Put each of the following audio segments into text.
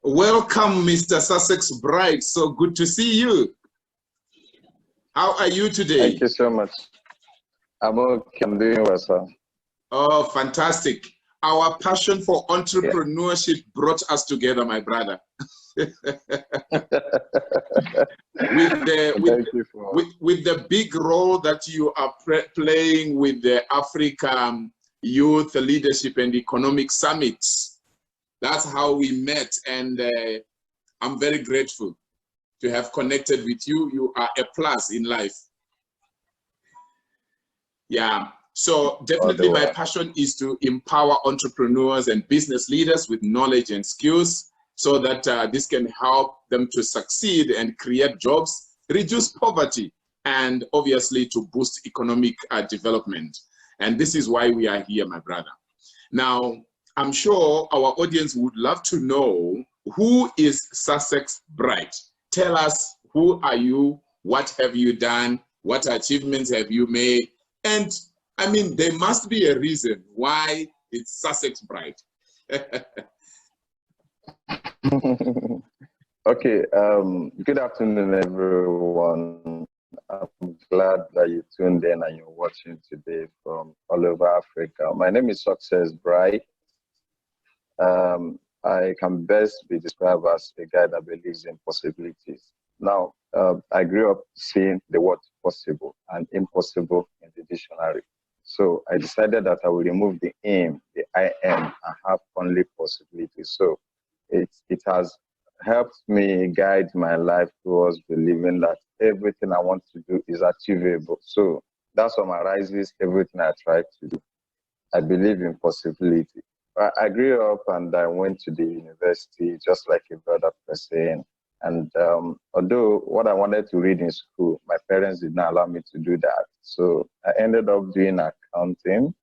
Welcome, Mr. Sucex Bright. So good to see you. How are you today? Thank you so much. I'm okay. I'm doing well, sir. Oh, fantastic. Our passion for entrepreneurship brought us together, my brother. with the big role that you are playing with the Africa Youth Leadership and Economic Summits. That's how we met, and I'm very grateful to have connected with you. You are a plus in life. Yeah, so definitely my passion is to empower entrepreneurs and business leaders with knowledge and skills so that this can help them to succeed and create jobs, reduce poverty, and obviously to boost economic development. And this is why we are here, my brother. Now, I'm sure our audience would love to know, who is Sucex Bright? Tell us, who are you? What have you done? What achievements have you made? And I mean, there must be a reason why it's Sucex Bright. Okay, good afternoon, everyone. I'm glad that you tuned in and you're watching today from all over Africa. My name is Sucex Bright. I can best be described as a guy that believes in possibilities. Now, I grew up seeing the word possible and impossible in the dictionary. So I decided that I will remove the aim, the I am, and have only possibilities. So it has helped me guide my life towards believing that everything I want to do is achievable. So that summarizes everything I try to do. I believe in possibility. I grew up and I went to the university just like a brother was saying. And although what I wanted to read in school, my parents did not allow me to do that. So I ended up doing accounting.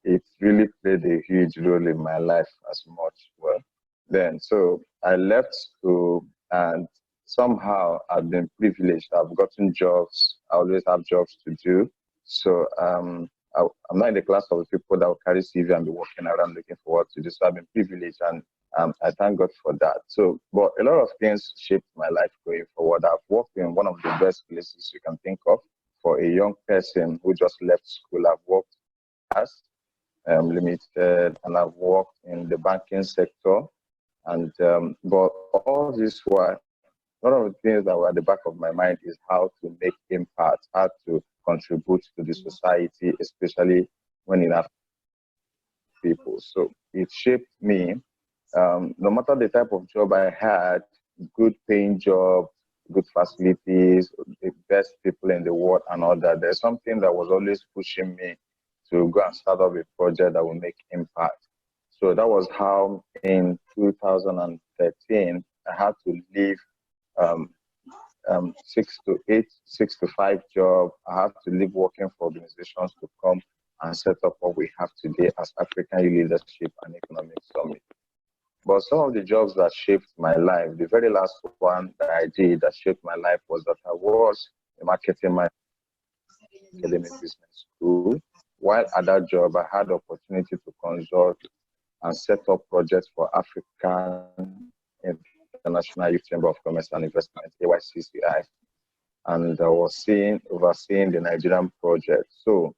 It really played a huge role in my life as much. Well, then, so I left school and somehow I've been privileged. I've gotten jobs. I always have jobs to do. So I'm not in the class of people that will carry CV and be walking around looking for what to do. So I've been privileged, and I thank God for that. So, but a lot of things shaped my life going forward. I've worked in one of the best places you can think of for a young person who just left school. I've worked as limited, and I've worked in the banking sector. And but all this while, one of the things that were at the back of my mind is how to make impact, how to contribute to the society, especially when it has people. So it shaped me. No matter the type of job I had, good paying job, good facilities, the best people in the world and all that, there's something that was always pushing me to go and start up a project that will make impact. So that was how in 2013, I had to leave 6 to 5 job. I have to leave working for organizations to come and set up what we have today as African Leadership and Economic Summit. But some of the jobs that shaped my life, the very last one that I did that shaped my life was that I was a marketing manager at Academic Business School. While at that job, I had the opportunity to consult and set up projects for African International Youth Chamber of Commerce and Investment, AYCCI, and I was overseeing the Nigerian project. So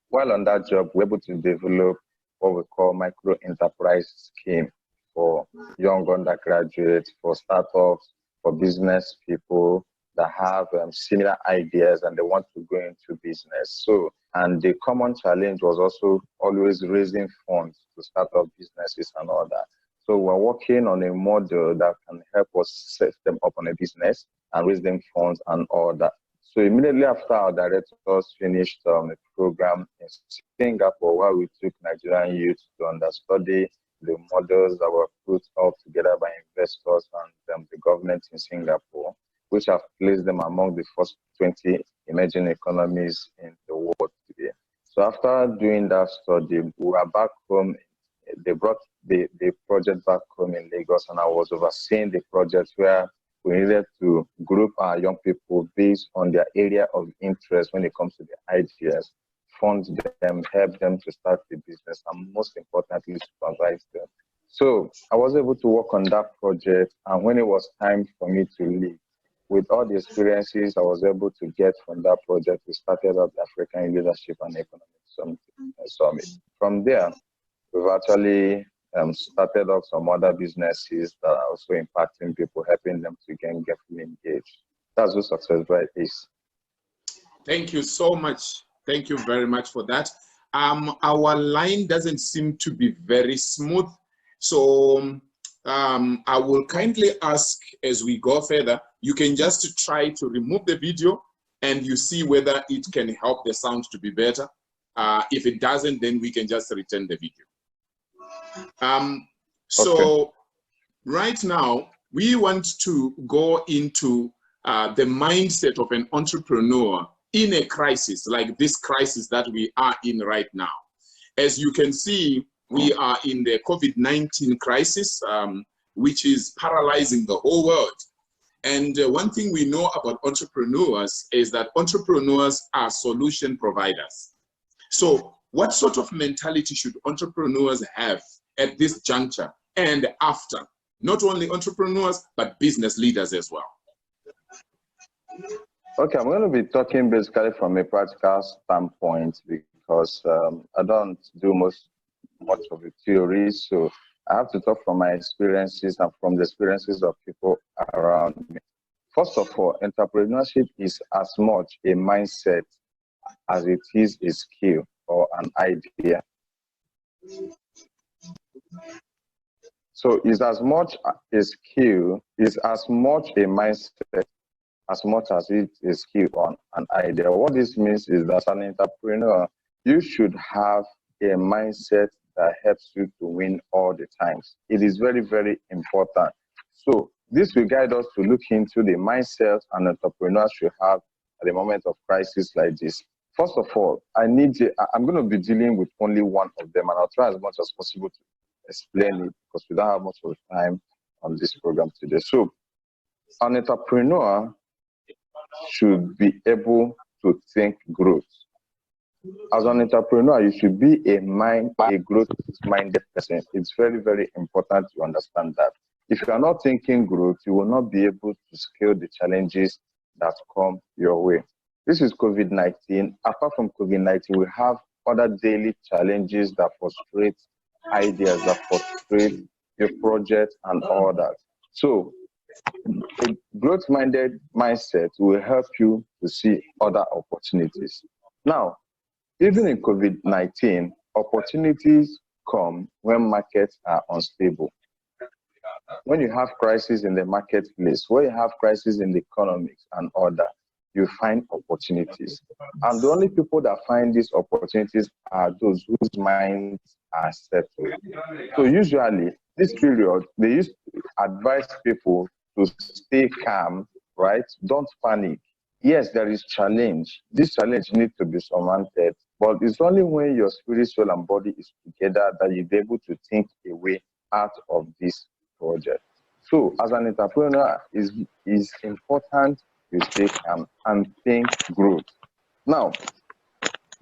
while on that job, we're able to develop what we call micro enterprise scheme for young undergraduates, for startups, for business people that have similar ideas and they want to go into business. So, and the common challenge was also always raising funds to start up businesses and all that. So we're working on a model that can help us set them up on a business and raise them funds and all that. So immediately after our directors finished a program in Singapore, where we took Nigerian youth to understudy the models that were put up together by investors and the government in Singapore, which have placed them among the first 20 emerging economies in the world today. So after doing that study, we were back home. They brought the project back home in Lagos, and I was overseeing the project where we needed to group our young people based on their area of interest when it comes to the ideas, fund them, help them to start the business, and most importantly, supervise them. So I was able to work on that project, and when it was time for me to leave, with all the experiences I was able to get from that project, we started up the African Leadership and Economic Summit. From there, we've actually started up some other businesses that are also impacting people, helping them to get fully engaged. That's what Sucex Bright is. Thank you so much. Thank you very much for that. Our line doesn't seem to be very smooth. So I will kindly ask, as we go further, you can just try to remove the video and you see whether it can help the sound to be better. If it doesn't, then we can just return the video. Okay. Right now, we want to go into the mindset of an entrepreneur in a crisis, like this crisis that we are in right now. As you can see, we are in the COVID-19 crisis, which is paralyzing the whole world. And one thing we know about entrepreneurs is that entrepreneurs are solution providers. So what sort of mentality should entrepreneurs have at this juncture and after? Not only entrepreneurs, but business leaders as well. Okay, I'm going to be talking basically from a practical standpoint because I don't do much of the theory, so I have to talk from my experiences and from the experiences of people around me. First of all, entrepreneurship is as much a mindset as it is a skill or an idea. So it's as much a skill, it's as much a mindset as much as it is skill on an idea. What this means is that as an entrepreneur, you should have a mindset that helps you to win all the times. It is very, very important. So this will guide us to look into the mindset an entrepreneur should have at the moment of crisis like this. First of all, I'm going to be dealing with only one of them, and I'll try as much as possible to explain it because we don't have much of time on this program today. So an entrepreneur should be able to think growth. As an entrepreneur, you should be a growth-minded person. It's very, very important to understand that. If you are not thinking growth, you will not be able to scale the challenges that come your way. This is COVID-19. Apart from COVID-19, we have other daily challenges that frustrate ideas, that frustrate your project and all that. So a growth-minded mindset will help you to see other opportunities. Now, even in COVID-19, opportunities come when markets are unstable. When you have crisis in the marketplace, when you have crisis in the economics and all that, you find opportunities. And the only people that find these opportunities are those whose minds are settled. So usually, this period, they used to advise people to stay calm, right? Don't panic. Yes, there is challenge. This challenge needs to be surmounted, but it's only when your spirit, soul, and body is together that you'll be able to think a way out of this project. So as an entrepreneur, it's important to stay calm and think growth. Now,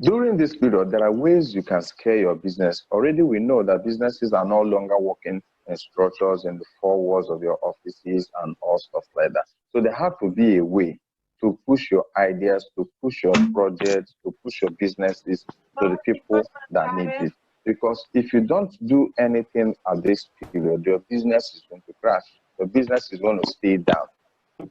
during this period, there are ways you can scale your business. Already we know that businesses are no longer working in structures in the four walls of your offices and all stuff like that. So there have to be a way to push your ideas, to push your projects, to push your businesses to the people that need it. Because if you don't do anything at this period, your business is going to crash. Your business is going to stay down,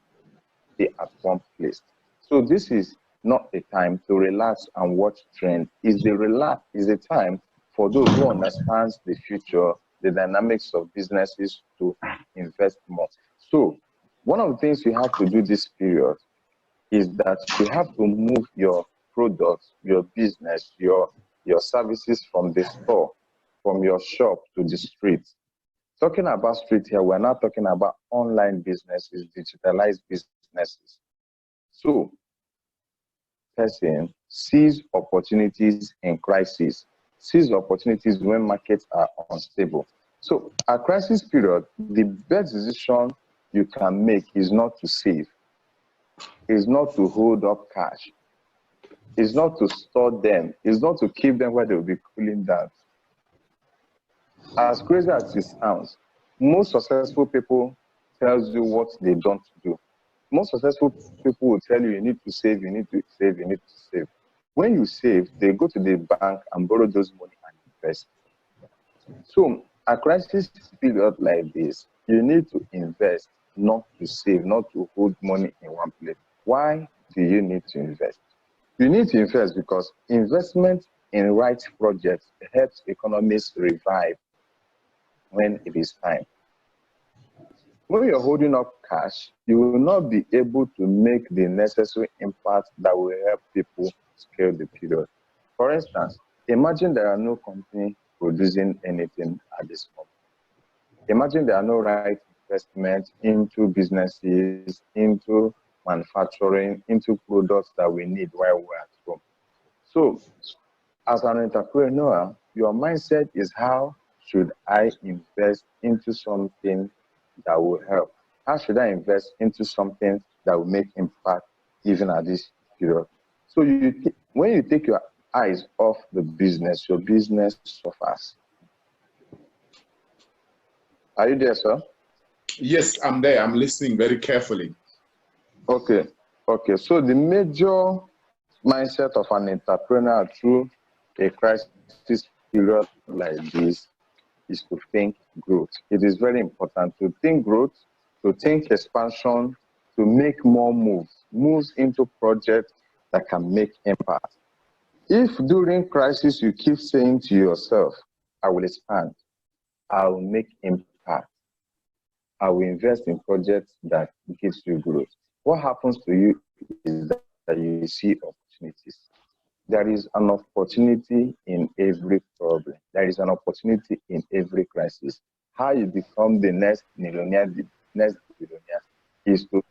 stay at one place. So this is not a time to relax and watch trend. Is a time for those who understand the future, the dynamics of businesses to invest more. So one of the things you have to do this period is that you have to move your products, your business, your services from the store, from your shop to the street. Talking about street here, we're not talking about online businesses, digitalized businesses. So person sees opportunities in crisis, sees opportunities when markets are unstable. So at crisis period, the best decision you can make is not to save, is not to hold up cash, is not to store them, is not to keep them where they will be cooling down. As crazy as it sounds, most successful people tells you what they don't do. Most successful people will tell you, you need to save, you need to save, you need to save. When you save, they go to the bank and borrow those money and invest. So a crisis period like this, you need to invest, not to save, not to hold money in one place. Why do you need to invest? You need to invest because investment in right projects helps economies revive when it is time. When you're holding up cash, you will not be able to make the necessary impact that will help people scale the period. For instance, imagine there are no company producing anything at this moment. Imagine there are no right investment into businesses, into manufacturing, into products that we need while we're at home. So as an entrepreneur, your mindset is how should I invest into something that will help? How should I invest into something that will make impact even at this period? So when you take your eyes off the business, your business suffers. Are you there, sir? Yes, I'm there. I'm listening very carefully. Okay. So the major mindset of an entrepreneur through a crisis period like this is to think growth. It is very important to think growth, to think expansion, to make more moves into projects that can make impact. If during crisis you keep saying to yourself, I will expand, I will make impact, I will invest in projects that gives you growth, what happens to you is that you see opportunities. There is an opportunity in every problem. There is an opportunity in every crisis. How you become the next millionaire, the next billionaire, is to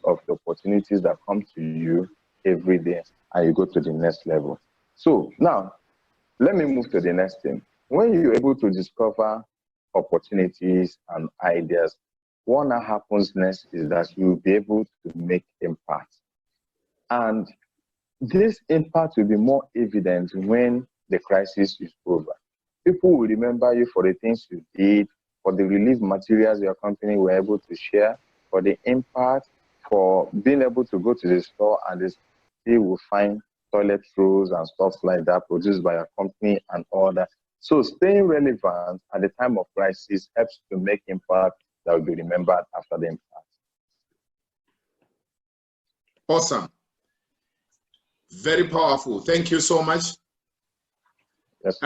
of the opportunities that come to you every day, and you go to the next level. So now, let me move to the next thing. When you're able to discover opportunities and ideas, what now happens next is that you'll be able to make impact. And this impact will be more evident when the crisis is over. People will remember you for the things you did, for the relief materials your company were able to share, for the impact, for being able to go to the store and they will find toilet rolls and stuff like that produced by your company and all that. So staying relevant at the time of crisis helps to make impact that will be remembered after the impact. Awesome. Very powerful. Thank you so much. Yes,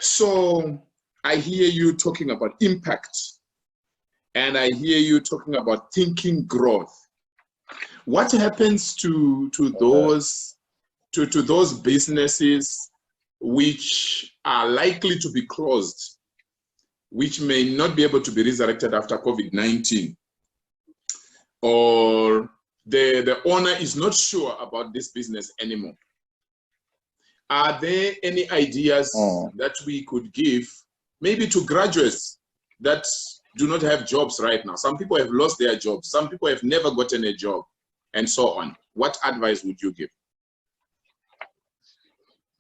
so I hear you talking about impact, and I hear you talking about thinking growth. What happens to those businesses which are likely to be closed, which may not be able to be resurrected after COVID-19, or the owner is not sure about this business anymore? Are there any ideas that we could give, maybe to graduates that do not have jobs right now? Some people have lost their jobs. Some people have never gotten a job, and so on. What advice would you give?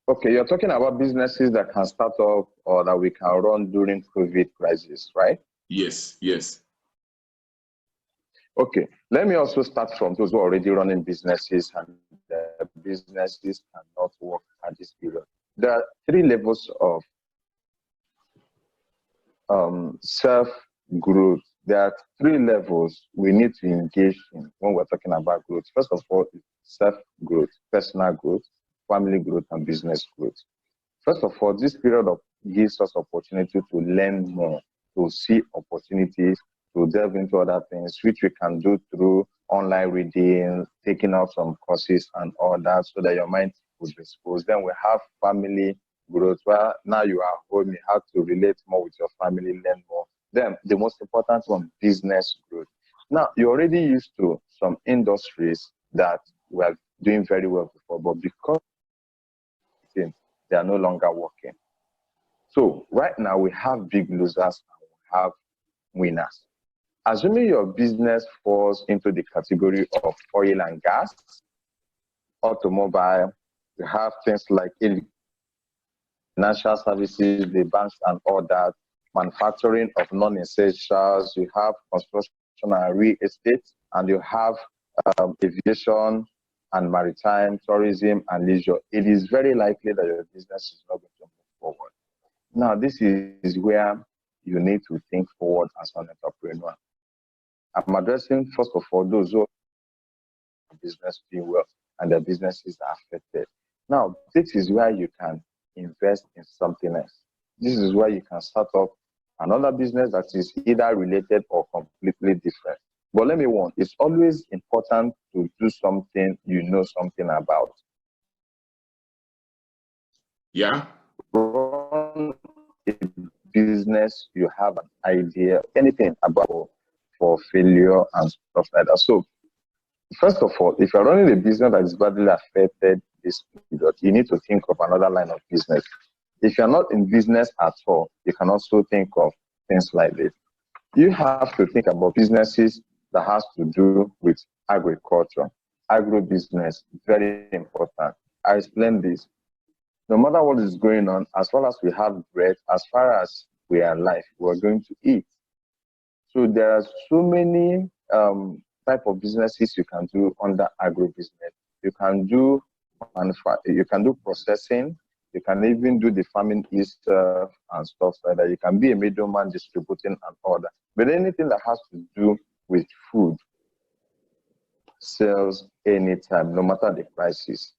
Okay, you're talking about businesses that can start up or that we can run during COVID crisis, right? Yes, yes. Okay, let me also start from those who are already running businesses and the businesses cannot work at this period. There are 3 levels of self-growth. There are 3 levels we need to engage in when we're talking about growth. First of all, self-growth, personal growth, family growth, and business growth. First of all, this period gives us opportunity to learn more, to see opportunities, to delve into other things, which we can do through online reading, taking out some courses and all that, so that your mind will be exposed. Then we have family growth, where now you are home, you have to relate more with your family, learn more. Then the most important one, business growth. Now, you're already used to some industries that were doing very well before, but because they are no longer working. So right now we have big losers and we have winners. Assuming your business falls into the category of oil and gas, automobile, you have things like financial services, the banks and all that, manufacturing of non-essentials, you have construction and real estate, and you have aviation and maritime, tourism and leisure. It is very likely that your business is not going to move forward. Now, this is where you need to think forward as an entrepreneur. I'm addressing, first of all, those who are business doing well and their businesses are affected. Now, this is where you can invest in something else. This is where you can start up another business that is either related or completely different. But let me warn, it's always important to do something you know something about. Yeah. Run a business you have an idea, anything about for failure and stuff like that. So, first of all, if you're running a business that is badly affected this period, you need to think of another line of business. If you're not in business at all, you can also think of things like this. You have to think about businesses that has to do with agriculture, agro-business, very important. I explain this. No matter what is going on, as far as we have bread, as far as we are alive, we're going to eat. So there are so many type of businesses you can do under agro-business. You can do processing. You can even do the farming itself and stuff like that. You can be a middleman distributing and order. But anything that has to do with food sells anytime, no matter the prices.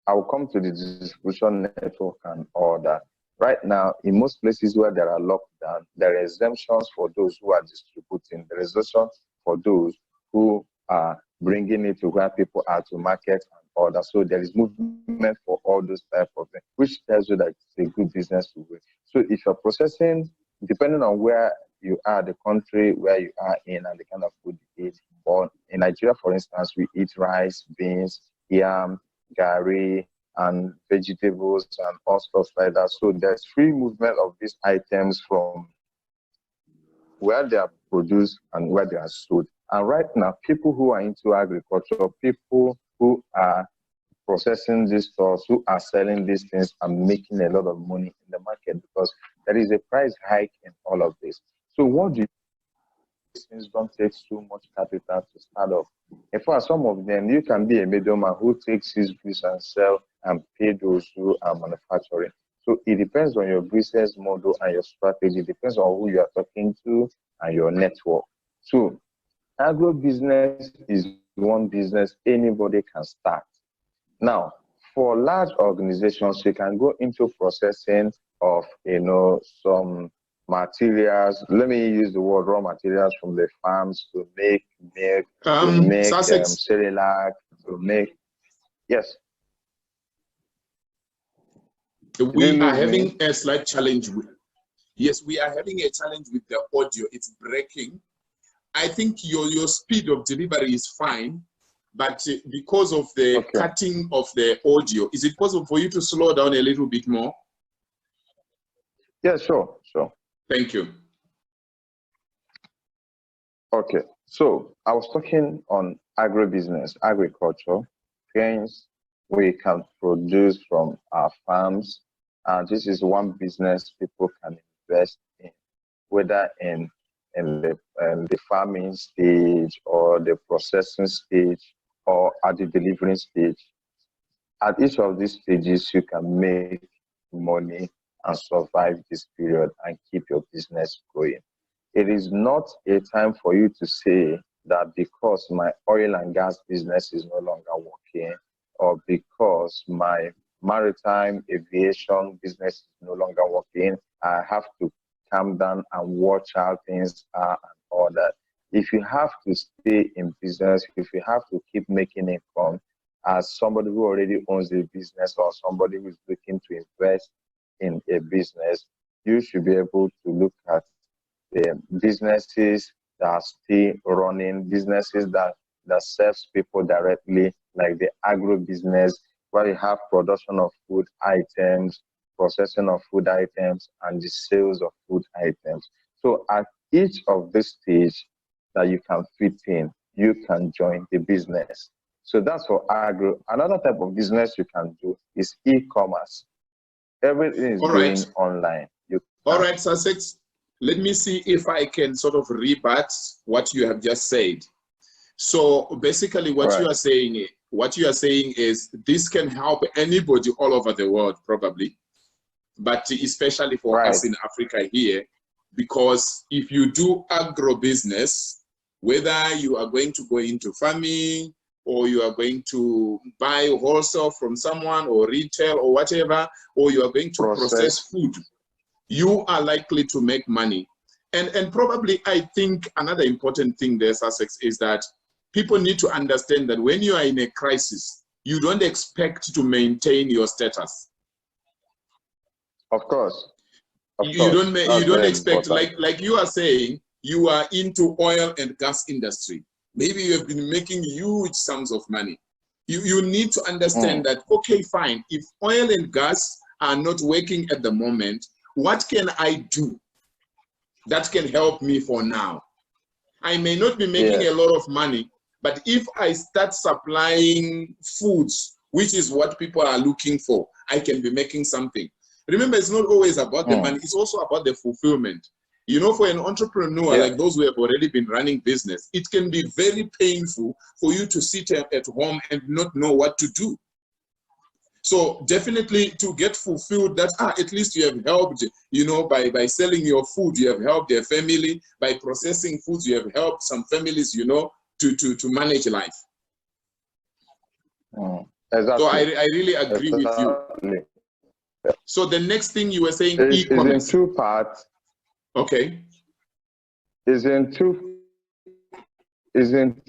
I will come to the distribution network and order. Right now, in most places where there are lockdown, there are exemptions for those who are distributing. There is exemption for those who are bringing it to where people are to market and order. So there is movement for all those type of things, which tells you that it's a good business to do. So if you're processing, depending on where you are, the country where you are in, and the kind of food you eat. But in Nigeria, for instance, we eat rice, beans, yam, gari, and vegetables and all stuff like that. So there's free movement of these items from where they are produced and where they are sold. And right now, people who are into agriculture, people who are processing these stores, who are selling these things, are making a lot of money in the market because there is a price hike in all of this. So what do you things don't take so much capital to start off? In fact, some of them, you can be a middleman who takes his goods and sell and pay those who are manufacturing. So it depends on your business model and your strategy. It depends on who you are talking to and your network. So agro business is one business anybody can start. Now, for large organizations, you can go into processing of, some materials. Let me use the word raw materials from the farms to make milk, to make Cerelac, to make, yes. We are having a slight challenge with, yes, we are having a challenge with the audio. It's breaking. I think your speed of delivery is fine, but because of the cutting of the audio, is it possible for you to slow down a little bit more? Yeah, sure. Thank you. Okay, so I was talking on agribusiness, agriculture, things we can produce from our farms. And this is one business people can invest in, whether in the farming stage or the processing stage or at the delivering stage. At each of these stages, you can make money and survive this period and keep your business going. It is not a time for you to say that because my oil and gas business is no longer working, or because my maritime aviation business is no longer working, I have to calm down and watch how things are and all that. If you have to stay in business, if you have to keep making income as somebody who already owns a business or somebody who is looking to invest in a business, you should be able to look at the businesses that are still running, businesses that serves people directly, like the agro business, where you have production of food items, processing of food items, and the sales of food items. So at each of this stage that you can fit in, you can join the business. So that's for agro. Another type of business you can do is e-commerce. everything is going online. All right, Sucex. Let me see if I can sort of rebut what you have just said. So basically, what you are saying is this can help anybody all over the world, probably, but especially for us in Africa here, because if you do agro-business, whether you are going to go into farming or you are going to buy wholesale from someone or retail or whatever, or you are going to process food, you are likely to make money. And probably I think another important thing there, Sucex, is that people need to understand that when you are in a crisis, you don't expect to maintain your status. Of course. You don't expect, like you are saying, you are into oil and gas industry. Maybe you have been making huge sums of money. You need to understand that, okay, fine, if oil and gas are not working at the moment, what can I do that can help me for now? I may not be making a lot of money, but if I start supplying foods, which is what people are looking for, I can be making something. Remember, it's not always about the money, it's also about the fulfillment. You know, for an entrepreneur, like those who have already been running business, it can be very painful for you to sit at home and not know what to do. So definitely to get fulfilled, that at least you have helped, you know, by selling your food, you have helped their family. By processing foods, you have helped some families, you know, to manage life. Exactly. So I really agree with you. So the next thing you were saying, e-commerce. Is in two parts. Okay. Is in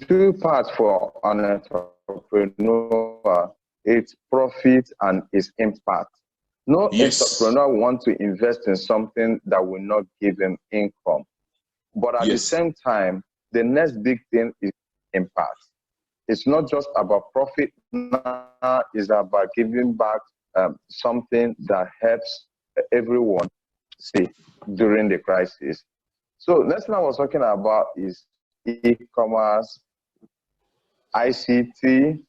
two parts for an entrepreneur. Its profit and its impact. No entrepreneur wants to invest in something that will not give him income. But at the same time, the next big thing is impact. It's not just about profit now, it's about giving back something that helps everyone see during the crisis. So next thing I was talking about is e-commerce, ICT.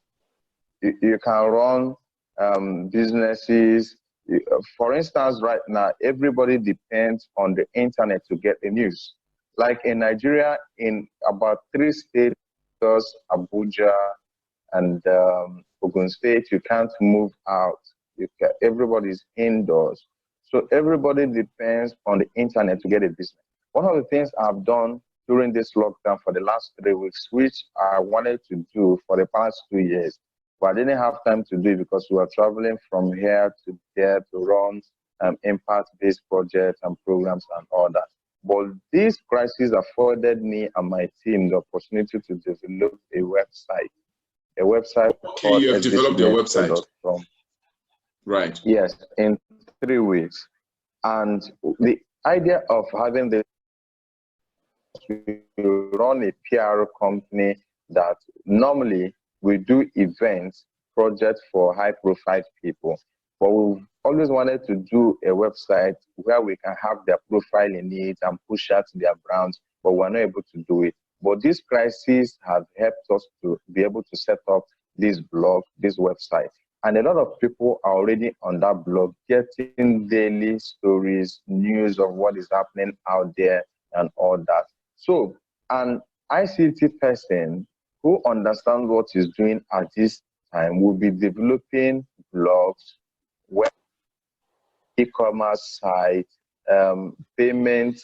You can run businesses. For instance, right now, everybody depends on the internet to get the news. Like in Nigeria, in about 3 states, Abuja and Ogun State, you can't move out. Everybody's indoors. So everybody depends on the internet to get a business. One of the things I've done during this lockdown for the last 3 weeks, which I wanted to do for the past 2 years, but I didn't have time to do it because we were traveling from here to there to run impact-based projects and programs and all that. But this crisis afforded me and my team the opportunity to develop a website. A website called you have developed your website. Right. Yes, in 3 weeks. And the idea of having this, we run a PR company that normally we do events, projects for high-profile people. But we've always wanted to do a website where we can have their profile in it and push out their brands, but we're not able to do it. But this crisis has helped us to be able to set up this blog, this website. And a lot of people are already on that blog, getting daily stories, news of what is happening out there and all that. So an ICT person who understands what he's doing at this time will be developing blogs, web, e-commerce sites, payment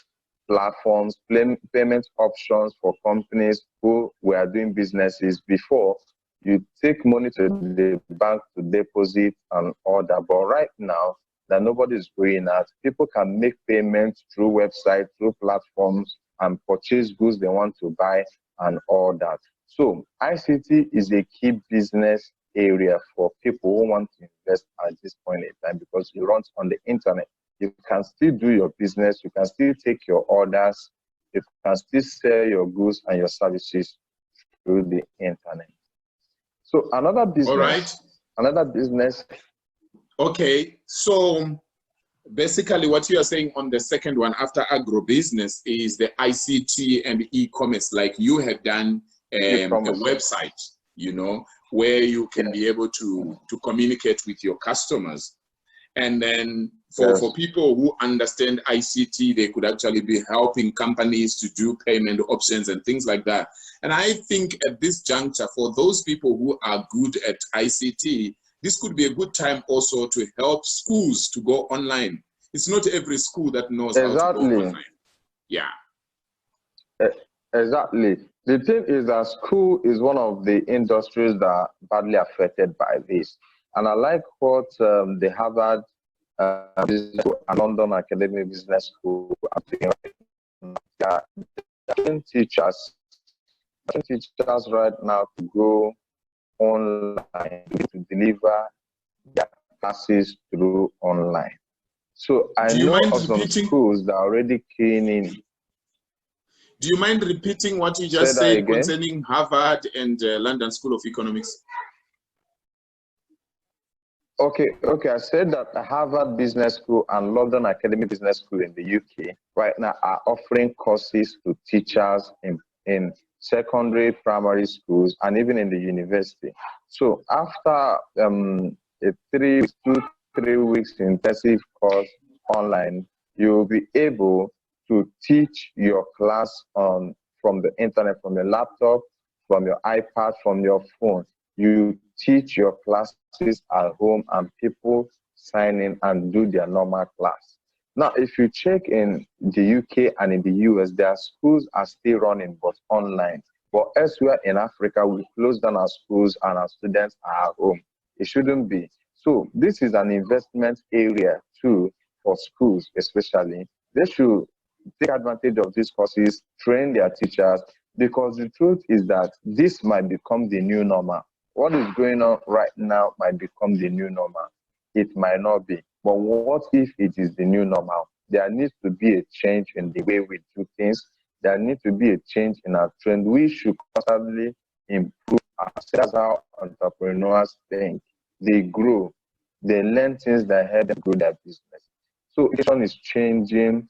platforms, payment options for companies who were doing businesses before. You take money to the bank to deposit and all that. But right now that nobody is going out, people can make payments through websites, through platforms, and purchase goods they want to buy and all that. So ICT is a key business area for people who want to invest at this point in time because it runs on the internet. You can still do your business, you can still take your orders, you can still sell your goods and your services through the internet. So another business. All right. Another business. Okay, so basically what you are saying on the second one after agro-business is the ICT and e-commerce, like you have done a website, you know, where you can be able to communicate with your customers. And then for people who understand ICT, they could actually be helping companies to do payment options and things like that. And I think at this juncture, for those people who are good at ICT, this could be a good time also to help schools to go online. It's not every school that knows how to go online. Yeah. Exactly. The thing is that school is one of the industries that are badly affected by this. And I like what the Harvard Business School and London Academic Business School are doing right now. They are training teachers right now to go online to deliver their classes through online. So I know of some schools that are already keen in. Do you mind repeating what you just said concerning Harvard and London School of Economics? Okay. I said that the Harvard Business School and London Academic Business School in the UK right now are offering courses to teachers in secondary, primary schools, and even in the university. So after a 3 weeks intensive course online, you'll be able to teach your class from the internet, from your laptop, from your iPad, from your phone. You teach your classes at home and people sign in and do their normal class. Now, if you check in the UK and in the US, their schools are still running, but online. But elsewhere in Africa, we close down our schools and our students are at home. It shouldn't be. So this is an investment area too for schools, especially. They should take advantage of these courses, train their teachers, because the truth is that this might become the new normal. What is going on right now might become the new normal. It might not be. But what if it is the new normal? There needs to be a change in the way we do things. There needs to be a change in our trend. We should constantly improve ourselves. That's how entrepreneurs think. They grow. They learn things that help them grow their business. So education is changing,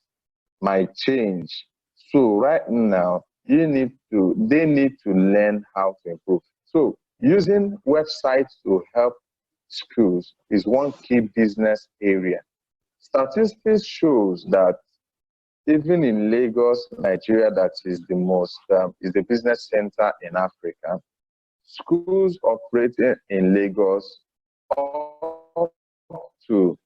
might change. So right now, they need to learn how to improve. So using websites to help schools is one key business area. Statistics shows that even in Lagos, Nigeria, that is the most is the business center in Africa, schools operating in Lagos up to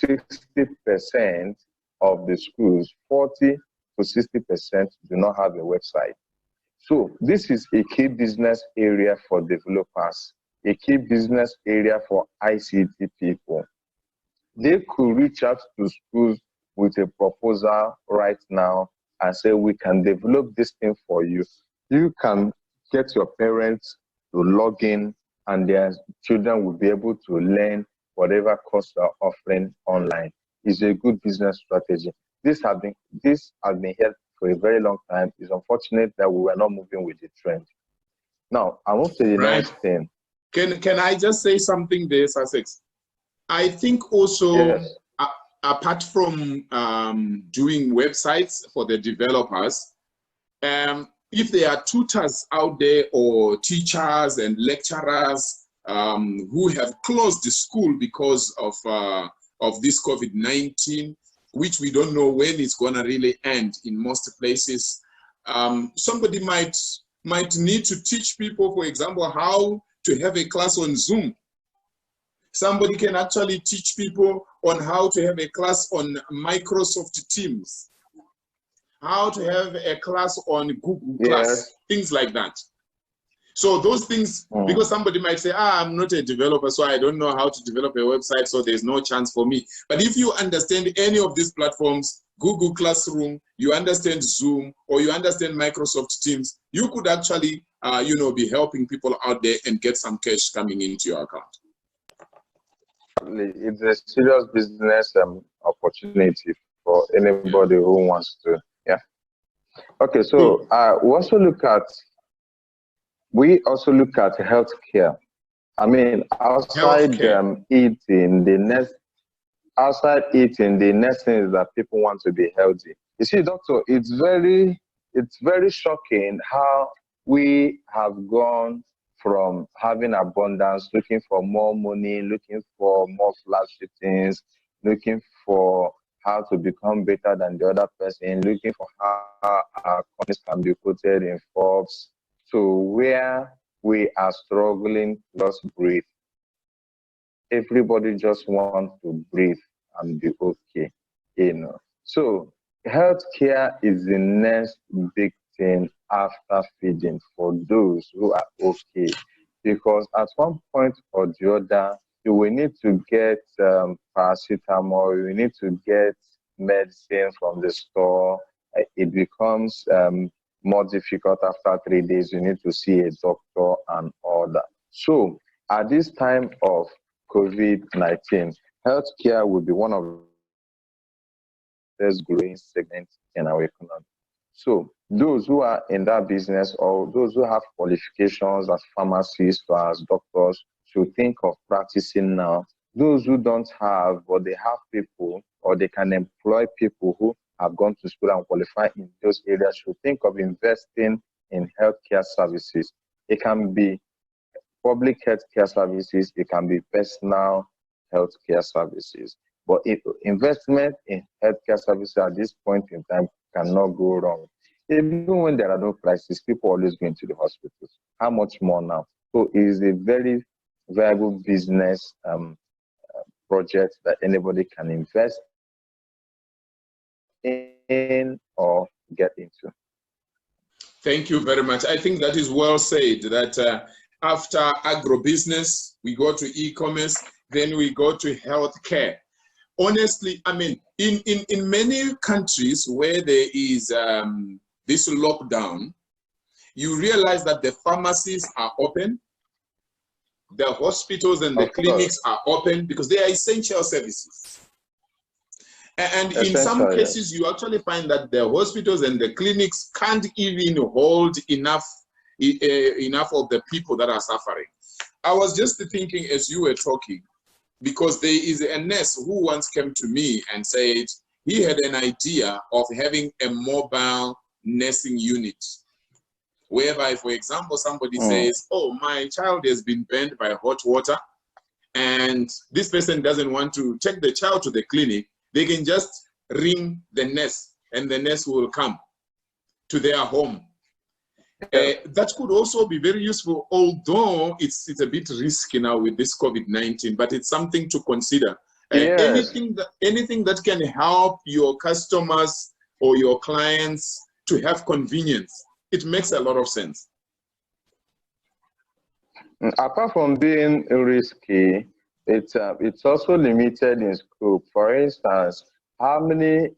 60% of the schools, 40 to 60% do not have a website. So this is a key business area for developers, a key business area for ICT people. They could reach out to schools with a proposal right now and say, we can develop this thing for you. You can get your parents to log in and their children will be able to learn whatever course you are offering online. It's a good business strategy. This has been here for a very long time. It's unfortunate that we were not moving with the trend. Now, I move to the next thing. Can I just say something there, Sucex? I think also, yes, apart from doing websites for the developers, if there are tutors out there or teachers and lecturers who have closed the school because of this COVID-19, which we don't know when it's going to really end in most places, somebody might need to teach people, for example, how to have a class on Zoom. Somebody can actually teach people on how to have a class on Microsoft Teams, how to have a class on Google Class, things like that. So those things, because somebody might say, I'm not a developer, so I don't know how to develop a website, so there's no chance for me. But if you understand any of these platforms, Google Classroom, you understand Zoom, or you understand Microsoft Teams, you could actually, be helping people out there and get some cash coming into your account. It's a serious business opportunity for anybody who wants to. Yeah. Okay, so we also look at healthcare. I mean, outside eating, the next thing is that people want to be healthy. You see, doctor, it's very shocking how we have gone from having abundance, looking for more money, looking for more flashy things, looking for how to become better than the other person, looking for how our companies can be quoted in Forbes. So where we are struggling, just breathe. Everybody just wants to breathe and be okay, you know. So healthcare is the next big thing after feeding for those who are okay, because at one point or the other, you will need to get paracetamol, you will need to get medicine from the store. It becomes more difficult after 3 days. You need to see a doctor and all that. So at this time of COVID-19, healthcare will be one of the best growing segments in our economy. So those who are in that business or those who have qualifications as pharmacists or as doctors should think of practicing now. Those who don't have, but they have people or they can employ people who have gone to school and qualify in those areas should think of investing in healthcare services. It can be public healthcare services, it can be personal healthcare services. But investment in healthcare services at this point in time cannot go wrong. Even when there are no crises, people always go into the hospitals. How much more now? So it is a very viable business project that anybody can invest in or get into. Thank you very much. I think that is well said, that after agribusiness, we go to e-commerce, then we go to healthcare. Honestly, I mean, in many countries where there is this lockdown, you realize that the pharmacies are open, the hospitals and the clinics are open because they are essential services. And in some cases, you actually find that the hospitals and the clinics can't even hold enough of the people that are suffering. I was just thinking as you were talking, because there is a nurse who once came to me and said he had an idea of having a mobile nursing unit, whereby, for example, somebody says, oh, my child has been burned by hot water, and this person doesn't want to take the child to the clinic. They can just ring the nurse, and the nurse will come to their home. That could also be very useful, although it's a bit risky now with this COVID-19, but it's something to consider. Anything that can help your customers or your clients to have convenience, it makes a lot of sense. Apart from being risky, it's also limited in scope. For instance, how many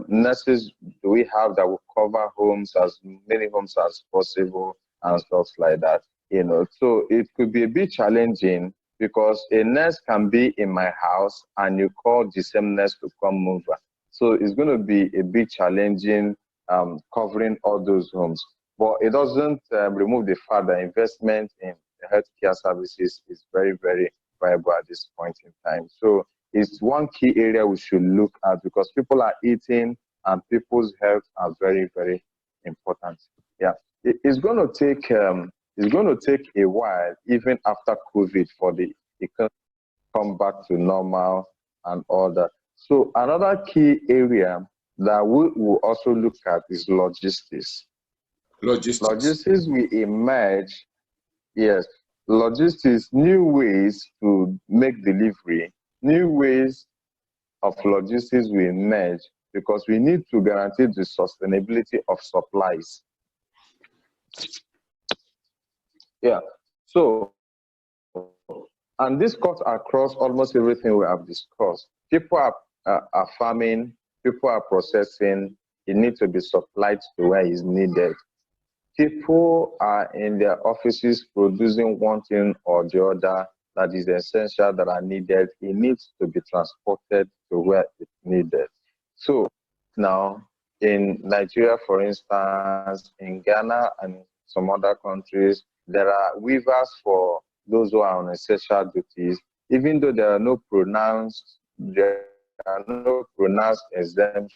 nurses do we have that will cover homes, as many homes as possible and stuff like that? You know, so it could be a bit challenging because a nurse can be in my house and you call the same nurse to come over. So it's going to be a bit challenging covering all those homes. But it doesn't remove the fact that investment in healthcare services is very, very viable at this point in time. So it's one key area we should look at because people are eating and people's health are very, very important. Yeah, it's going to take a while, even after COVID, for the economy to come back to normal and all that. So another key area that we will also look at is logistics. Logistics will emerge. Yes, logistics, new ways to make delivery, new ways of logistics will emerge because we need to guarantee the sustainability of supplies. Yeah, so, and this cuts across almost everything we have discussed. People are farming, people are processing, it needs to be supplied to where it's needed. People are in their offices producing one thing or the other that is essential, that are needed. It needs to be transported to where it's needed. So now in Nigeria, for instance, in Ghana and some other countries, there are waivers for those who are on essential duties, even though there are no pronounced exemptions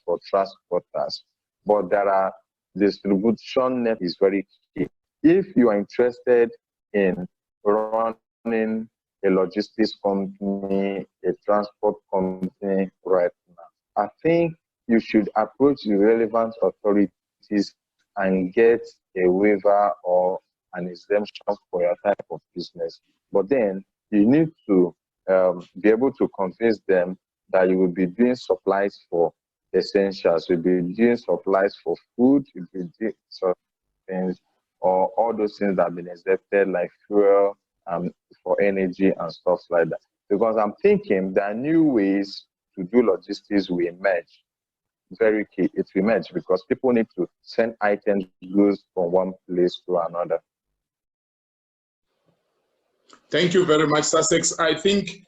for transporters, but there are distribution net is very key. If you are interested in running a logistics company, a transport company right now, I think you should approach the relevant authorities and get a waiver or an exemption for your type of business. But then you need to be able to convince them that you will be doing supplies for essentials, you'll be doing supplies for food, you'll be doing things, or all those things that have been exempted, like fuel for energy and stuff like that. Because I'm thinking there are new ways to do logistics will emerge. Very key, it will emerge because people need to send items, goods from one place to another. Thank you very much, Sucex. I think,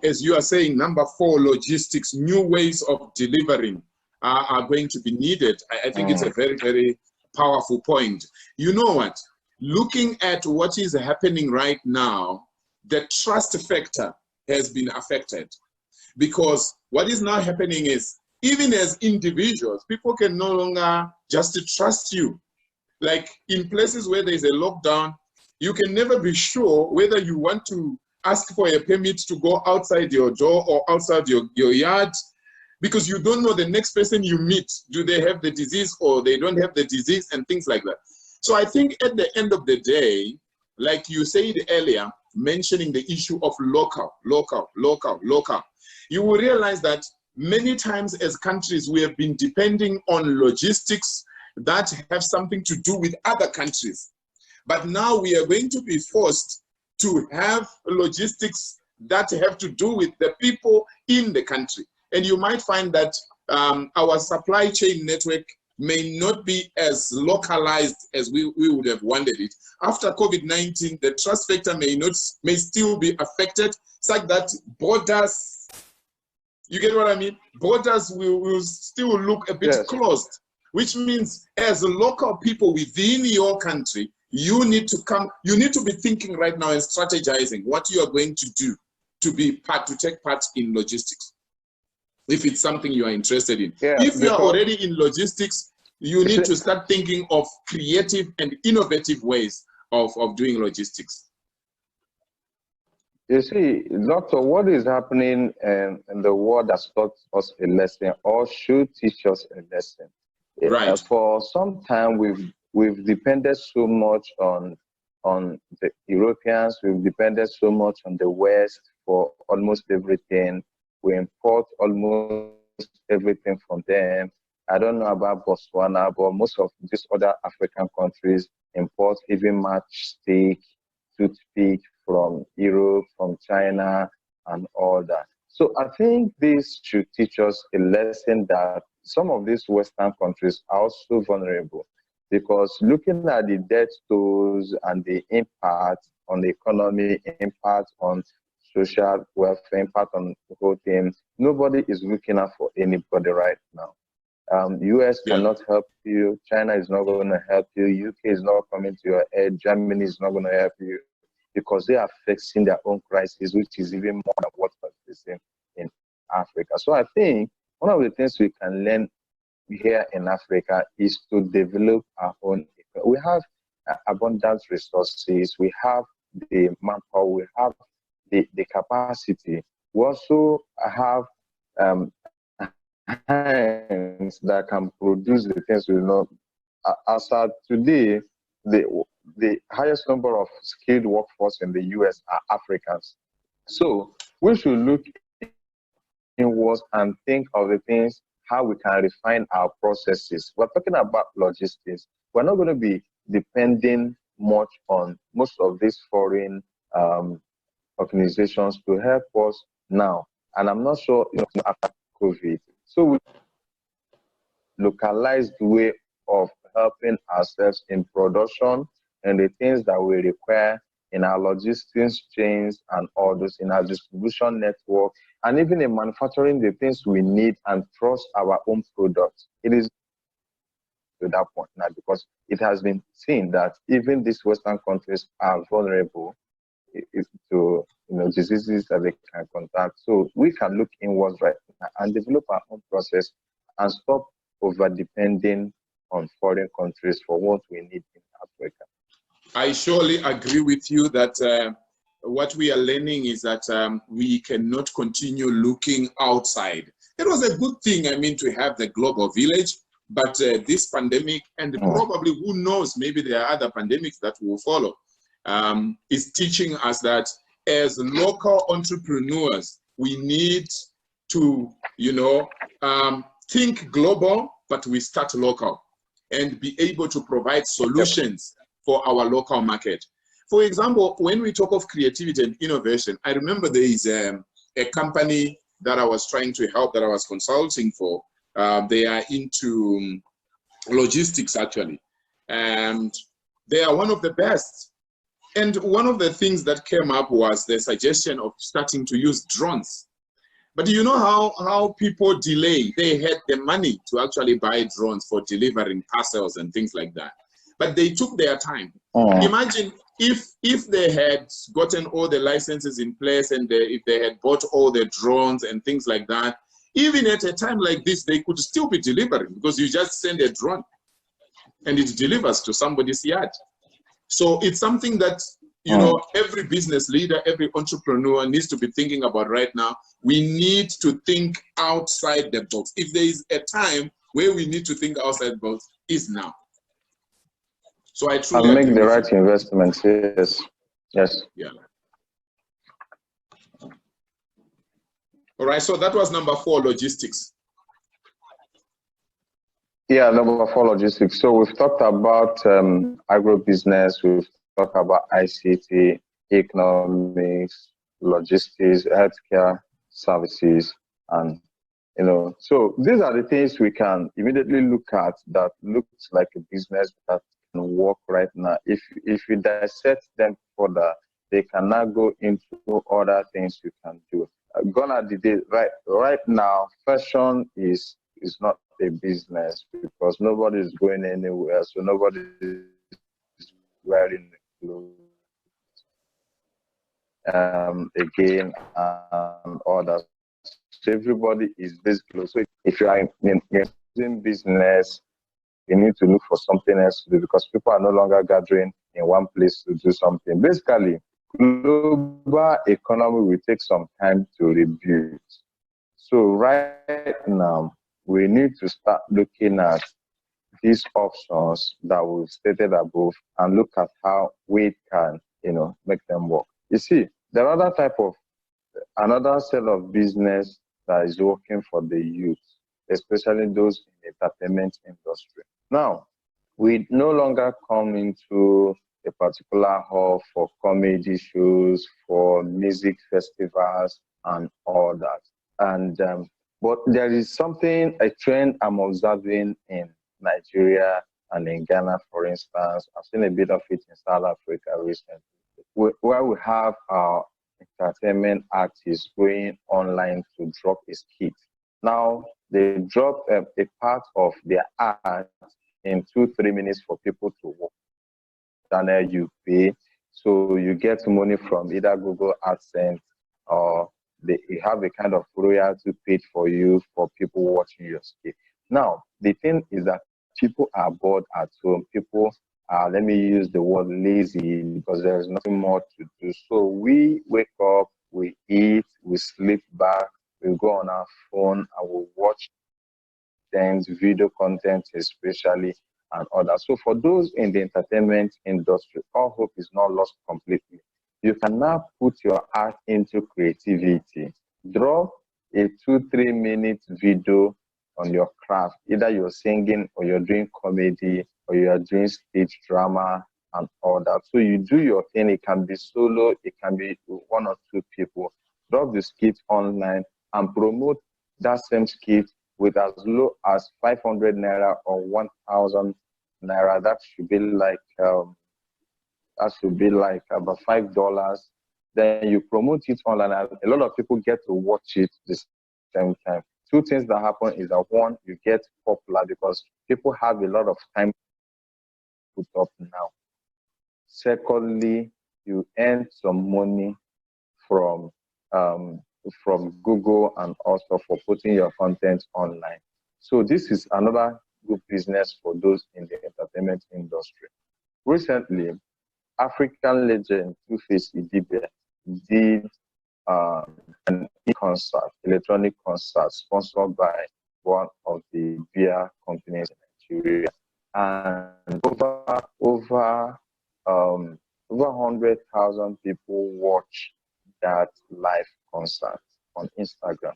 as you are saying, number 4, logistics, new ways of delivering are going to be needed. I think it's a very, very powerful point. You know what? Looking at what is happening right now, the trust factor has been affected. Because what is now happening is, even as individuals, people can no longer just trust you. Like in places where there's a lockdown, you can never be sure whether you want to ask for a permit to go outside your door or outside your yard, because you don't know the next person you meet. Do they have the disease or they don't have the disease, and things like that. So I think at the end of the day, like you said earlier, mentioning the issue of local, you will realize that many times as countries, we have been depending on logistics that have something to do with other countries. But now we are going to be forced to have logistics that have to do with the people in the country. And you might find that our supply chain network may not be as localized as we would have wanted it. After COVID-19, the trust factor may still be affected, such that borders, you get what I mean? Borders will still look a bit closed, which means as local people within your country, you need to be thinking right now and strategizing what you are going to do to take part in logistics, if it's something you are interested in. If you are already in logistics, you need to start thinking of creative and innovative ways of doing logistics. You see, Doctor, what is happening in the world has taught us a lesson, or should teach us a lesson. Right. For some time, we've depended so much on the Europeans. We've depended so much on the West for almost everything. We import almost everything from them. I don't know about Botswana, but most of these other African countries import even matchstick, toothpick from Europe, from China, and all that. So I think this should teach us a lesson that some of these Western countries are also vulnerable, because looking at the death tolls and the impact on the economy, impact on social welfare, impact on the whole thing, nobody is looking out for anybody right now. US cannot help you. China is not going to help you. UK is not coming to your aid. Germany is not going to help you, because they are facing their own crisis, which is even more than what we're facing in Africa. So I think one of the things we can learn here in Africa is to develop our own. We have abundant resources. We have the manpower. We have the capacity. We also have hands that can produce the things we know. As of today, the highest number of skilled workforce in the US are Africans. So we should look inwards and think of the things, how we can refine our processes. We're talking about logistics. We're not going to be depending much on most of these foreign organizations to help us now. And I'm not sure, after COVID. So we localized way of helping ourselves in production and the things that we require in our logistics chains and all those, in our distribution network, and even in manufacturing the things we need and trust our own products. It is to that point now, because it has been seen that even these Western countries are vulnerable to diseases that they can contact. So we can look inwards right now and develop our own process and stop over depending on foreign countries for what we need in Africa. I surely agree with you that what we are learning is that we cannot continue looking outside. It was a good thing, I mean, to have the global village, but this pandemic, and probably, who knows, maybe there are other pandemics that will follow, is teaching us that as local entrepreneurs, we need to, you know, think global, but we start local and be able to provide solutions for our local market. For example, when we talk of creativity and innovation, I remember there is a company that I was trying to help, that I was consulting for. They are into logistics, actually, and they are one of the best. And one of the things that came up was the suggestion of starting to use drones. But you know how people delay? They had the money to actually buy drones for delivering parcels and things like that. But they took their time. Imagine if they had gotten all the licenses in place, and if they had bought all the drones and things like that, even at a time like this, they could still be delivering, because you just send a drone and it delivers to somebody's yard. So it's something that, you know, every business leader, every entrepreneur needs to be thinking about right now. We need to think outside the box. If there is a time where we need to think outside the box, is now. So I truly make the right investments. Yes. Yes. Yeah. All right. So that was number 4, logistics. Yeah, number 4, logistics. So we've talked about agribusiness. We've talked about ICT, economics, logistics, healthcare services, and you know. So these are the things we can immediately look at that looks like a business that can work right now. If you dissect them further, they can now go into other things you can do. Gone are the days. Right now, fashion is not a business, because nobody is going anywhere, so nobody is wearing clothes again and all that. So everybody is basically, so if you are in business, you need to look for something else to do, because people are no longer gathering in one place to do something. Basically, global economy will take some time to rebuild. So right now, we need to start looking at these options that we've stated above and look at how we can, you know, make them work. You see, there are another set of business that is working for the youth, especially those in the entertainment industry. Now, we no longer come into a particular hall for comedy shows, for music festivals, and all that. And but there is a trend I'm observing in Nigeria and in Ghana, for instance. I've seen a bit of it in South Africa recently, where we have our entertainment artists going online to drop a skit. Now, they drop a part of their art in 2-3 minutes for people to watch. Channel you pay, so you get money from either Google AdSense, or they have a kind of royalty paid for you for people watching your skit. Now, the thing is that people are bored at home. People are, let me use the word lazy, because there is nothing more to do. So we wake up, we eat, we sleep back, we go on our phone and we watch things, video content especially, and others. So for those in the entertainment industry, all hope is not lost completely. You can now put your art into creativity. Draw a 2-3 minute video on your craft. Either you're singing, or you're doing comedy, or you are doing stage drama and all that. So you do your thing. It can be solo, it can be 1 or 2 people. Drop the skit online and promote that same skit with as low as 500 naira or 1,000 naira. That should be like about $5. Then you promote it online. A lot of people get to watch it the same time. 2 things that happen is that, 1, you get popular because people have a lot of time to put up now. Secondly, you earn some money from Google and also for putting your content online. So this is another good business for those in the entertainment industry. Recently, African legend Two-Face Idibia did an e-concert, electronic concert, sponsored by one of the beer companies in Nigeria, and over 100,000 people watched that live concert on Instagram.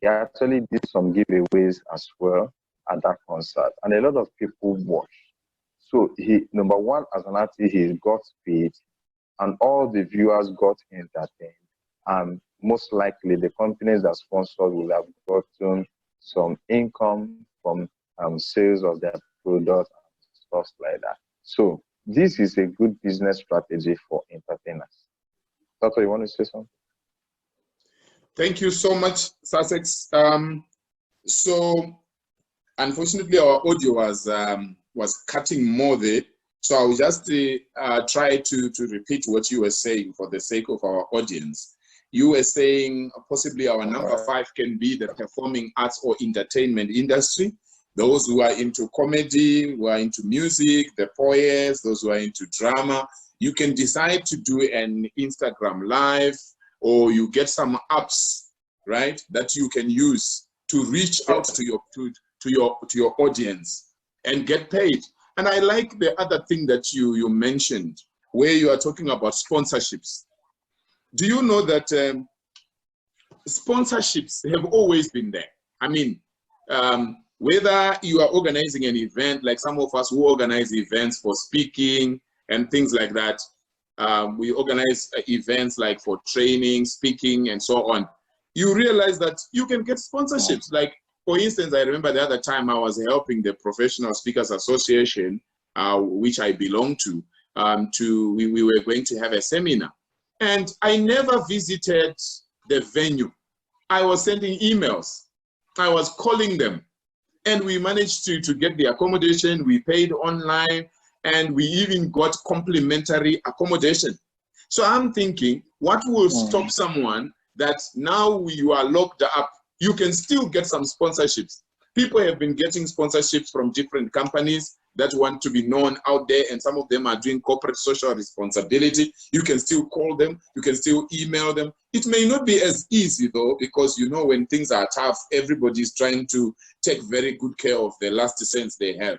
He actually did some giveaways as well at that concert, and a lot of people watched. So he, number one, as an artist, he got paid, and all the viewers got entertained. And most likely, the companies that sponsored will have gotten some income from sales of their product and stuff like that. So this is a good business strategy for entertainers. Doctor, you want to say something? Thank you so much, Sucex. So unfortunately, our audio was cutting more there. So I will just try to repeat what you were saying for the sake of our audience. You were saying possibly our number 5 can be the performing arts or entertainment industry. Those who are into comedy, who are into music, the poets, those who are into drama. You can decide to do an Instagram live, or you get some apps, right, that you can use to reach out to your audience and get paid. And I like the other thing that you mentioned, where you are talking about sponsorships. Do you know that sponsorships have always been there? I mean, whether you are organizing an event, like some of us who organize events for speaking and things like that, we organize events like for training, speaking, and so on. You realize that you can get sponsorships. Like, for instance, I remember the other time I was helping the Professional Speakers Association, which I belong to, we were going to have a seminar. And I never visited the venue. I was sending emails. I was calling them. And we managed to get the accommodation. We paid online. And we even got complimentary accommodation. So I'm thinking, what will stop someone that now you are locked up? You can still get some sponsorships. People have been getting sponsorships from different companies that want to be known out there, and some of them are doing corporate social responsibility. You can still call them, you can still email them. It may not be as easy though, because you know when things are tough, everybody's trying to take very good care of the last cents they have.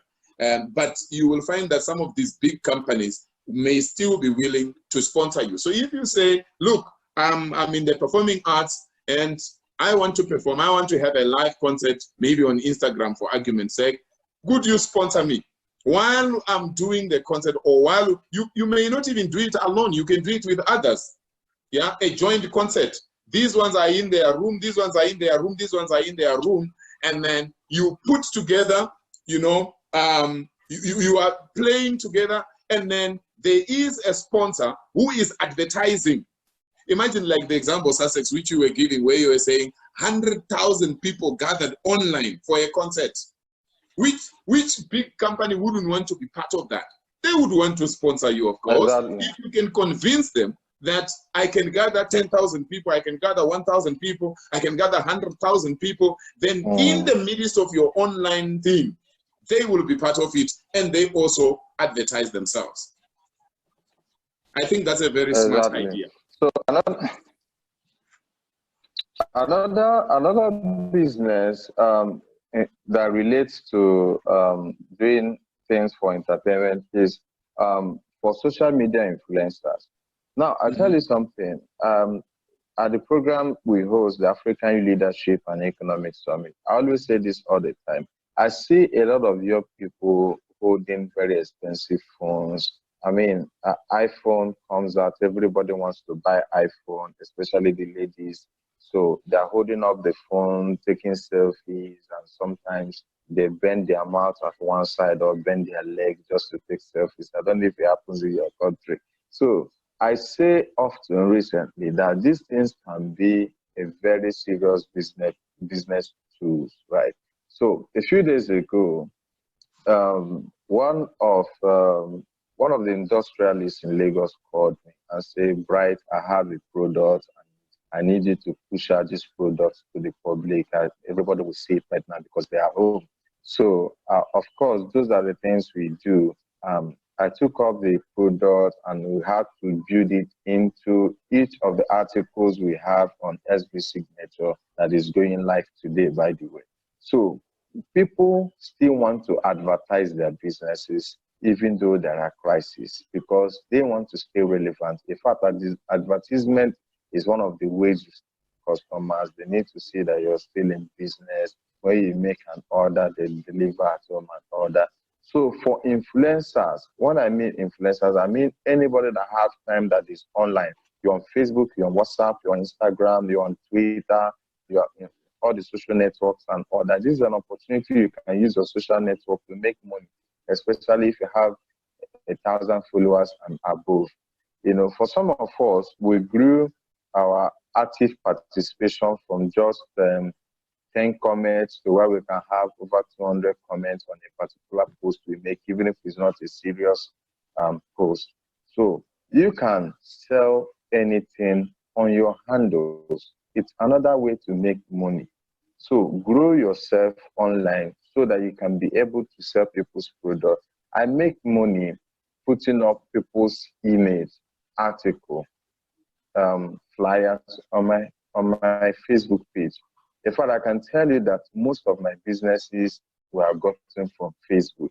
But you will find that some of these big companies may still be willing to sponsor you. So if you say, look, I'm in the performing arts and I want to perform, I want to have a live concert, maybe on Instagram for argument's sake, could you sponsor me? While I'm doing the concert, or while you may not even do it alone, you can do it with others. Yeah, a joint concert. These ones are in their room, these ones are in their room, these ones are in their room, and then you put together, you know, you are playing together, and then there is a sponsor who is advertising. Imagine like the example, Sucex, which you were giving, where you were saying 100,000 people gathered online for a concert. Which big company wouldn't want to be part of that? They would want to sponsor you, of course. Exactly. If you can convince them that I can gather 10,000 people, I can gather 1,000 people, I can gather 100,000 people, then in the midst of your online thing, they will be part of it, and they also advertise themselves. I think that's a very smart idea. So another business that relates to doing things for entertainment is for social media influencers. Now, I'll tell you something. At the program we host, the African Leadership and Economic Summit, I always say this all the time. I see a lot of young people holding very expensive phones. I mean, iPhone comes out, everybody wants to buy iPhone, especially the ladies. So they're holding up the phone, taking selfies, and sometimes they bend their mouth at one side or bend their leg just to take selfies. I don't know if it happens in your country. So I say often recently that these things can be a very serious business tools, right? So a few days ago, one of the industrialists in Lagos called me and said, Bright, I have a product and I need you to push out this product to the public. Everybody will see it right now because they are home. So, of course, those are the things we do. I took up the product and we had to build it into each of the articles we have on SB Signature that is going live today, by the way. So people still want to advertise their businesses even though there are crises, because they want to stay relevant. In fact, advertisement is one of the ways customers, they need to see that you're still in business. When you make an order, they deliver at home an order. So for influencers, what I mean influencers, I mean anybody that has time that is online. You're on Facebook, you're on WhatsApp, you're on Instagram, you're on Twitter, you're in all the social networks and all that. This is an opportunity you can use your social network to make money, especially if you have 1,000 followers and above. You know, for some of us, we grew our active participation from just 10 comments to where we can have over 200 comments on a particular post we make, even if it's not a serious post. So you can sell anything on your handles. It's another way to make money. So grow yourself online so that you can be able to sell people's products. I make money putting up people's emails, article, flyers on my Facebook page. In fact, I can tell you that most of my businesses were gotten from Facebook.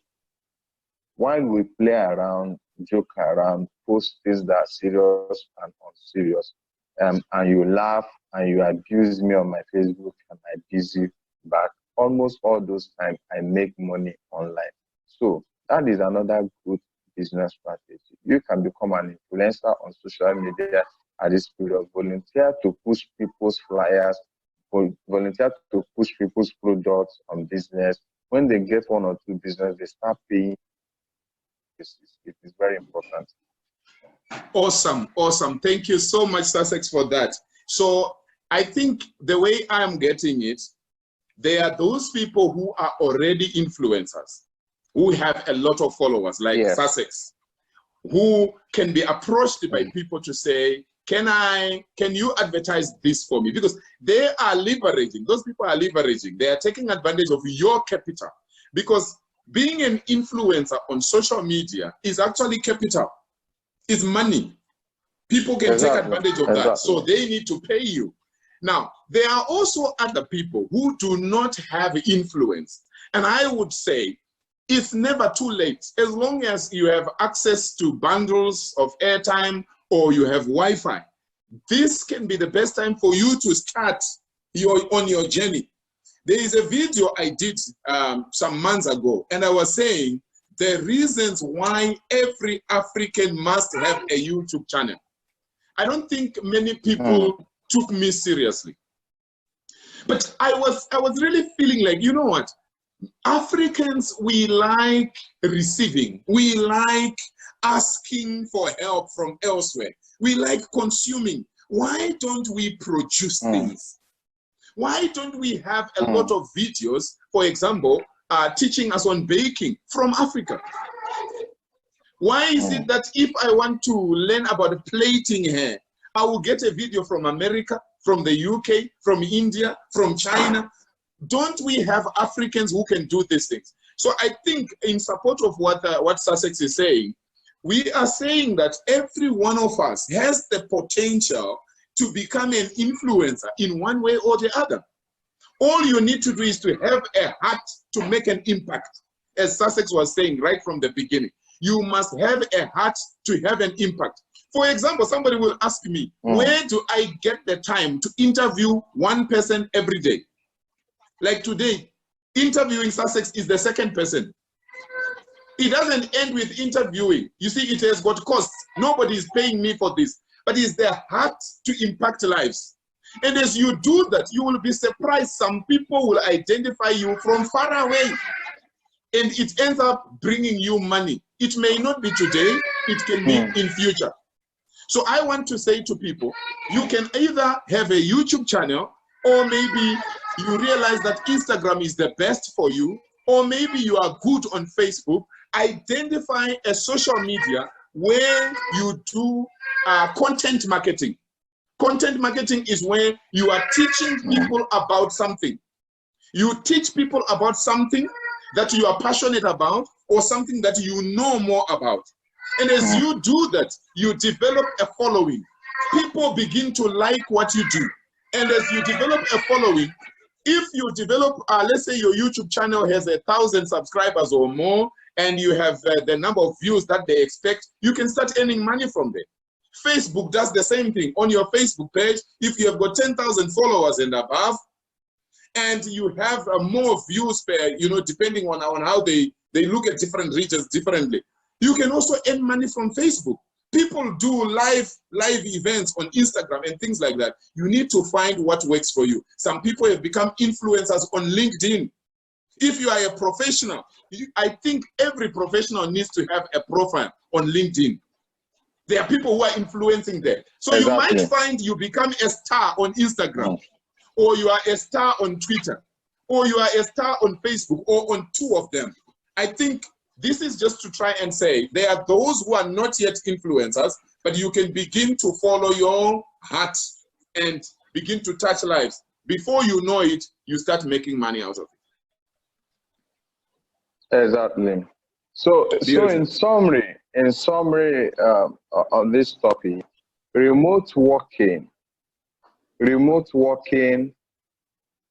While we play around, joke around, post things that are serious and unserious, and you laugh and you abuse me on my Facebook and I busy back, almost all those times I make money online. So that is another good business strategy. You can become an influencer on social media at this period. Volunteer to push people's flyers, volunteer to push people's products on business. When they get one or two business, they start paying. It is very important. Awesome, awesome. Thank you so much, Sucex, for that. So I think the way I'm getting it, there are those people who are already influencers, who have a lot of followers, like Sucex, who can be approached by people to say, can you advertise this for me? Because they are leveraging, those people are leveraging, they are taking advantage of your capital. Because being an influencer on social media is actually capital, it's money. People can take advantage of that, so they need to pay you. Now, there are also other people who do not have influence. And I would say, it's never too late. As long as you have access to bundles of airtime or you have Wi-Fi, this can be the best time for you to start on your journey. There is a video I did some months ago, and I was saying the reasons why every African must have a YouTube channel. I don't think many people took me seriously. But I was really feeling like, you know what? Africans, we like receiving. We like asking for help from elsewhere. We like consuming. Why don't we produce things? Why don't we have a lot of videos, for example, teaching us on baking from Africa? Why is it that if I want to learn about plating hair, I will get a video from America, from the UK, from India, from China? Don't we have Africans who can do these things? So I think in support of what Sucex is saying, we are saying that every one of us has the potential to become an influencer in one way or the other. All you need to do is to have a heart to make an impact. As Sucex was saying right from the beginning, you must have a heart to have an impact. For example, somebody will ask me, where do I get the time to interview one person every day? Like today, interviewing Sucex is the second person. It doesn't end with interviewing. You see, it has got costs. Nobody is paying me for this. But it's their heart to impact lives. And as you do that, you will be surprised. Some people will identify you from far away. And it ends up bringing you money. It may not be today, it can be in future. So I want to say to people, you can either have a YouTube channel, or maybe you realize that Instagram is the best for you, or maybe you are good on Facebook. Identify a social media where you do content marketing. Content marketing is where you are teaching people about something. You teach people about something that you are passionate about, or something that you know more about. And as you do that, you develop a following. People begin to like what you do. And as you develop a following, if you develop, let's say your YouTube channel has 1,000 subscribers or more, and you have the number of views that they expect, you can start earning money from there. Facebook does the same thing. On your Facebook page, if you have got 10,000 followers and above, and you have more views per, depending on how they look at different regions differently, you can also earn money from Facebook. People do live events on Instagram and things like that. You need to find what works for you. Some people have become influencers on LinkedIn. If you are a professional, I think every professional needs to have a profile on LinkedIn. There are people who are influencing there. So exactly. You might find you become a star on Instagram, or you are a star on Twitter, or you are a star on Facebook, or on two of them. I think this is just to try and say there are those who are not yet influencers, but you can begin to follow your heart and begin to touch lives. Before you know it, you start making money out of it. Exactly. So in summary on this topic, remote working,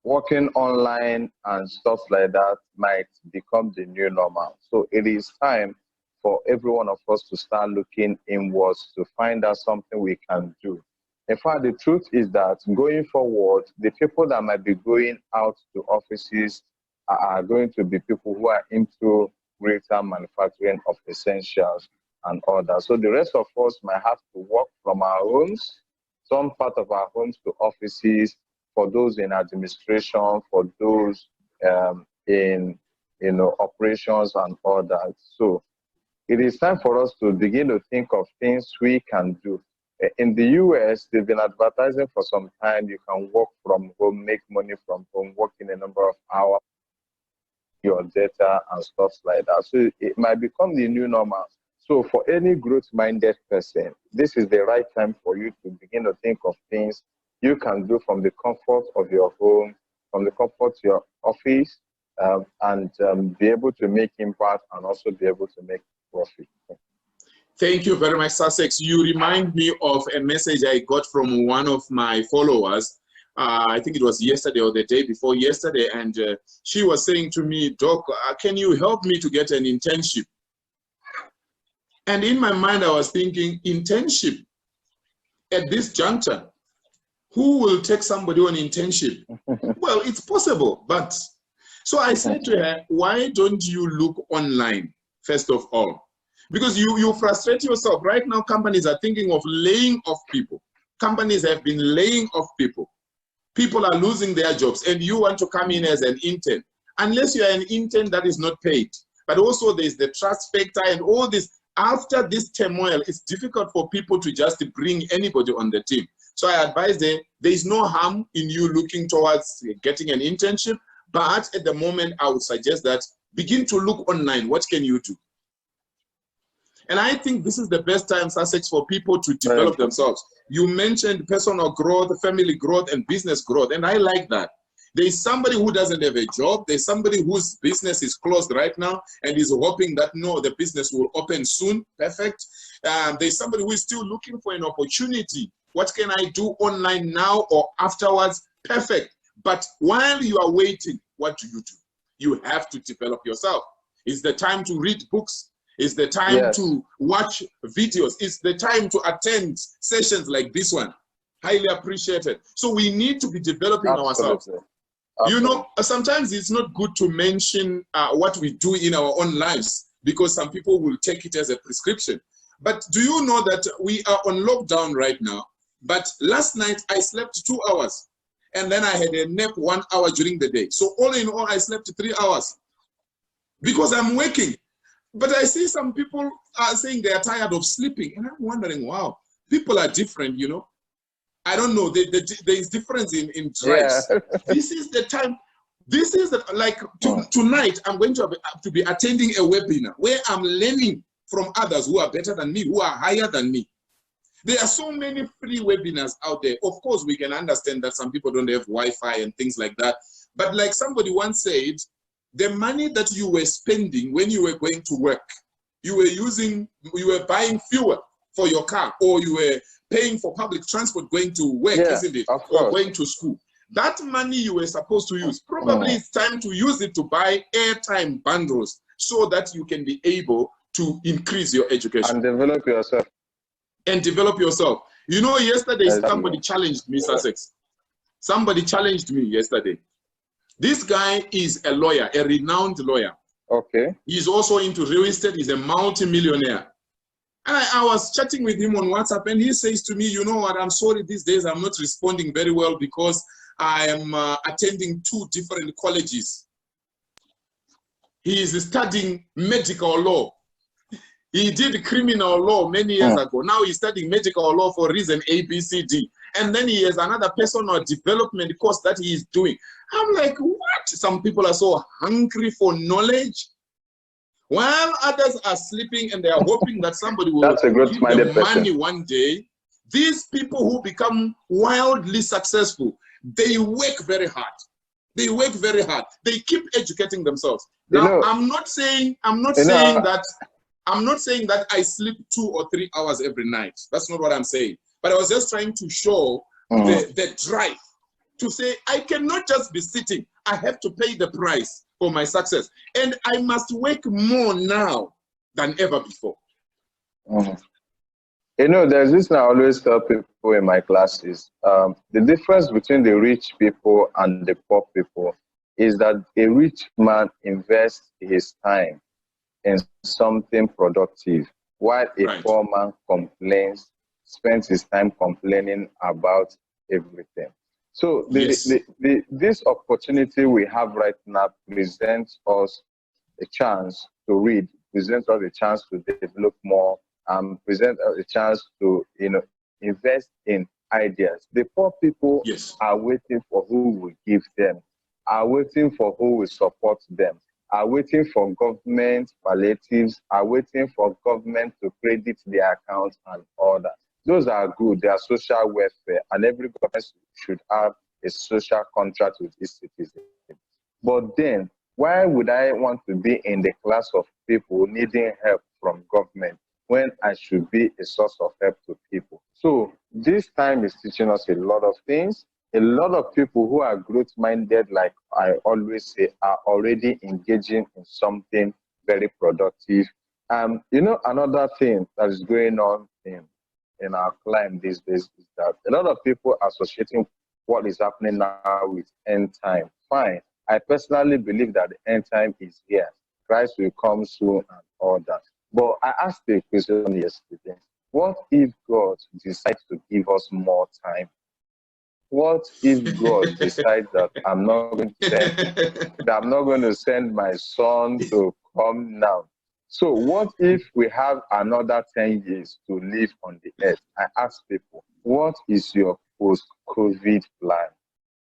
working online and stuff like that might become the new normal. So it is time for every one of us to start looking inwards to find out something we can do. In fact, the truth is that going forward, the people that might be going out to offices are going to be people who are into greater manufacturing of essentials and all that. So the rest of us might have to work from our homes, some part of our homes to offices, for those in administration, for those in operations and all that. So it is time for us to begin to think of things we can do. In the US, they've been advertising for some time. You can work from home, make money from home, work in a number of hours, your data and stuff like that. So it might become the new normal. So for any growth-minded person, this is the right time for you to begin to think of things you can do from the comfort of your home, from the comfort of your office, and be able to make impact and also be able to make profit. Thank you very much, Sucex. You remind me of a message I got from one of my followers. I think it was yesterday or the day before yesterday, and she was saying to me, Doc, can you help me to get an internship? And in my mind, I was thinking, internship at this juncture, who will take somebody on internship? Well, it's possible, but so I said to her, why don't you look online, first of all? Because you frustrate yourself. Right now, companies are thinking of laying off people. Companies have been laying off people. People are losing their jobs, and you want to come in as an intern. Unless you are an intern, that is not paid. But also there's the trust factor and all this. After this turmoil, it's difficult for people to just bring anybody on the team. So I advise them, there is no harm in you looking towards getting an internship, but at the moment, I would suggest that begin to look online. What can you do? And I think this is the best time, Sucex, for people to develop themselves. You mentioned personal growth, family growth, and business growth, and I like that. There's somebody who doesn't have a job. There's somebody whose business is closed right now and is hoping that, no, the business will open soon. Perfect. There's somebody who is still looking for an opportunity. What can I do online now or afterwards? Perfect. But while you are waiting, what do? You have to develop yourself. It's the time to read books. It's the time to watch videos. It's the time to attend sessions like this one. Highly appreciated. So we need to be developing ourselves. You know, sometimes it's not good to mention what we do in our own lives because some people will take it as a prescription. But do you know that we are on lockdown right now? But last night I slept 2 hours and then I had a nap 1 hour during the day. So all in all, I slept 3 hours because I'm working. But I see some people are saying they are tired of sleeping. And I'm wondering, wow, people are different, you know. I don't know. There is difference in drives. Yeah. This is the time. This is tonight. I'm going to be attending a webinar where I'm learning from others who are better than me, who are higher than me. There are so many free webinars out there. Of course, we can understand that some people don't have Wi-Fi and things like that. But like somebody once said, the money that you were spending when you were going to work, you were buying fuel for your car, or you were paying for public transport going to work, isn't it? Or going to school. That money you were supposed to use, probably it's time to use it to buy airtime bundles so that you can be able to increase your education. And develop yourself. And develop yourself. You know, yesterday somebody challenged me, Sucex. Somebody challenged me yesterday. This guy is a lawyer, a renowned lawyer. Okay. He's also into real estate. He's a multi-millionaire. And I was chatting with him on WhatsApp, and he says to me, you know what, I'm sorry, these days I'm not responding very well because I am attending 2 different colleges. He is studying medical law. He did criminal law many years ago. Now he's studying medical law for reason A, B, C, D. And then he has another personal development course that he is doing. I'm like, what? Some people are so hungry for knowledge, while others are sleeping and they are hoping that somebody will That's a good give them money one day. These people who become wildly successful, they work very hard. They work very hard. They keep educating themselves. Now, I'm not saying that I sleep 2 or 3 hours every night. That's not what I'm saying. But I was just trying to show the drive to say, I cannot just be sitting. I have to pay the price for my success. And I must work more now than ever before. You know, there's this thing I always tell people in my classes. The difference between the rich people and the poor people is that a rich man invests his time in something productive, while a poor man spends his time complaining about everything. So this opportunity we have right now presents us a chance to read, presents us a chance to develop more, present us a chance to invest in ideas. The poor people are waiting for who will give them, are waiting for who will support them, are waiting for government palliatives, are waiting for government to credit their accounts and all that. Those are good. They are social welfare, and every government should have a social contract with its citizens. But then, why would I want to be in the class of people needing help from government when I should be a source of help to people? So this time is teaching us a lot of things. A lot of people who are growth-minded, like I always say, are already engaging in something very productive. You know, another thing that is going on in our climate these days is that a lot of people are associating what is happening now with end time. Fine. I personally believe that the end time is here. Christ will come soon and all that. But I asked a question yesterday. What if God decides to give us more time? What if God decides that I'm not going to send my son to come now? So what if we have another 10 years to live on the earth? I ask people, what is your post-COVID plan?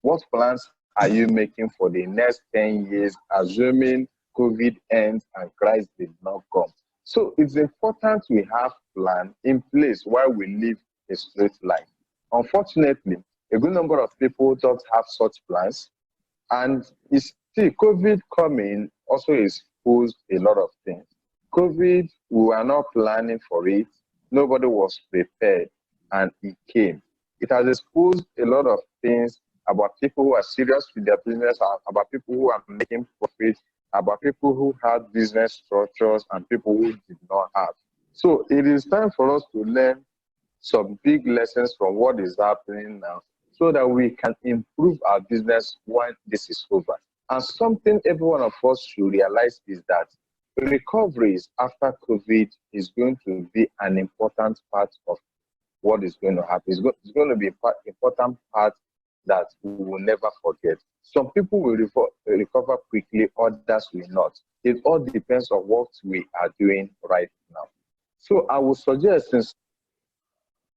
What plans are you making for the next 10 years, assuming COVID ends and Christ did not come? So it's important we have a plan in place while we live a straight life. Unfortunately, a good number of people don't have such plans. And you see, COVID coming also exposed a lot of things. COVID, we were not planning for it. Nobody was prepared, and it came. It has exposed a lot of things about people who are serious with their business, about people who are making profit, about people who had business structures and people who did not have. So it is time for us to learn some big lessons from what is happening now so that we can improve our business when this is over. And something every one of us should realize is that recoveries after COVID is going to be an important part of what is going to happen. It's going to be an important part that we will never forget. Some people will recover quickly, others will not. It all depends on what we are doing right now. So I would suggest in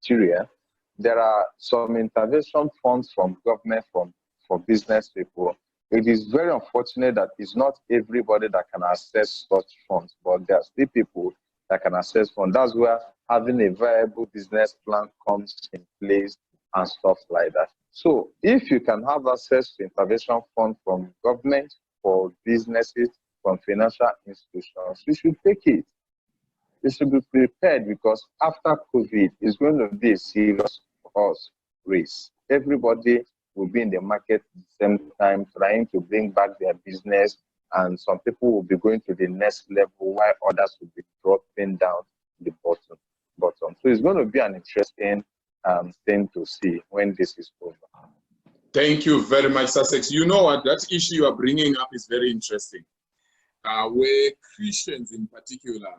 Nigeria, there are some intervention funds from government for business people. It is very unfortunate that it's not everybody that can access such funds, but there are still people that can access funds. That's where having a viable business plan comes in place and stuff like that. So if you can have access to intervention funds from government, for businesses, from financial institutions, you should take it. we should be prepared, because after COVID, it's going to be a serious horse race. Everybody will be in the market at the same time, trying to bring back their business, and some people will be going to the next level while others will be dropping down the bottom. So it's going to be an interesting thing to see when this is over. Thank you very much, Sucex. You know what, that issue you are bringing up is very interesting. Where Christians in particular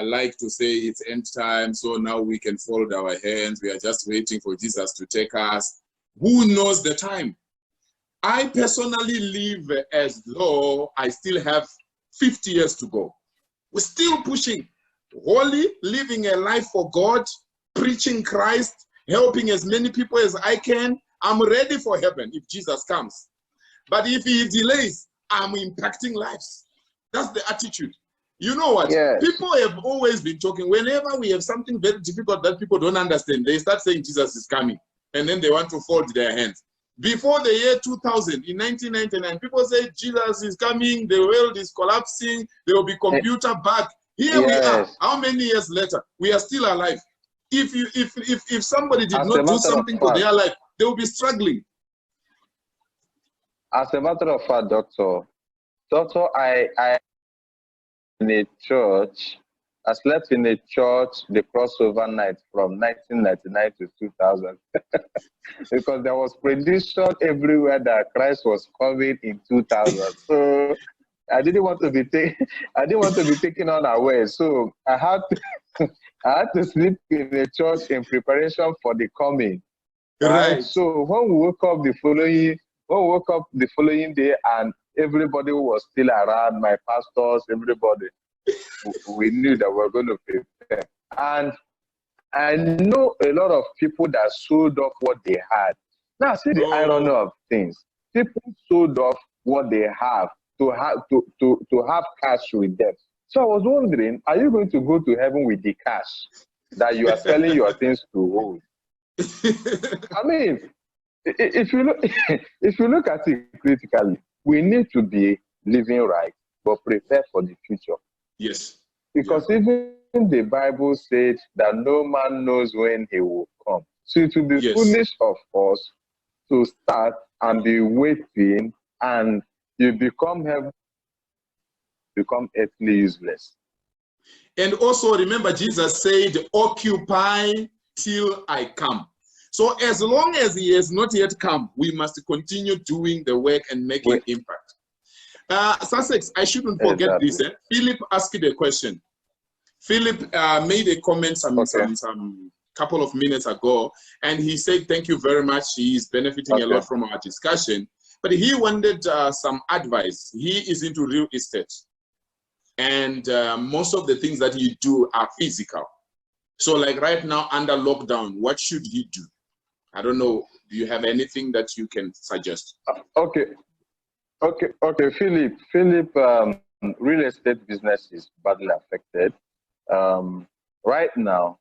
like to say it's end time, so now we can fold our hands. We are just waiting for Jesus to take us. Who knows the time? I personally live as though I still have 50 years to go. We're still pushing, holy, living a life for God, preaching Christ, helping as many people as I can. I'm ready for heaven if Jesus comes. But if he delays, I'm impacting lives. That's the attitude. You know what? Yes. People have always been talking. Whenever we have something very difficult that people don't understand, they start saying Jesus is coming. And then they want to fold their hands. Before the year 2000, in 1999, people said Jesus is coming, the world is collapsing, there will be computer back. Here we are. How many years later? We are still alive. If somebody did not do something to their life, they will be struggling. As a matter of fact, Doctor, I in a church, I slept in a church the crossover night from 1999 to 2000 because there was prediction everywhere that Christ was coming in 2000. So I didn't want to be taken unaware. So I had to sleep in a church in preparation for the coming. Right. So when we woke up the following day, and everybody was still around, my pastors, everybody, we knew that we were going to prepare. And I know a lot of people that sold off what they had. Now see the irony of things. People sold off what they have to have cash with them. So I was wondering, are you going to go to heaven with the cash that you are selling your things to hold? I mean, if you look at it critically, we need to be living right, but prepare for the future. Yes. Because even the Bible said that no man knows when he will come. So it will be foolish of us to start and be waiting, and you become earthly useless. And also remember, Jesus said, occupy till I come. So as long as he has not yet come, we must continue doing the work and making impact. Sucex, I shouldn't forget this. Philip asked a question. Philip made a comment some couple of minutes ago, and he said, thank you very much. He is benefiting a lot from our discussion, but he wanted some advice. He is into real estate, and most of the things that he do are physical. So like right now under lockdown, what should he do? I don't know. Do you have anything that you can suggest? Okay, Philip, real estate business is badly affected. Right now,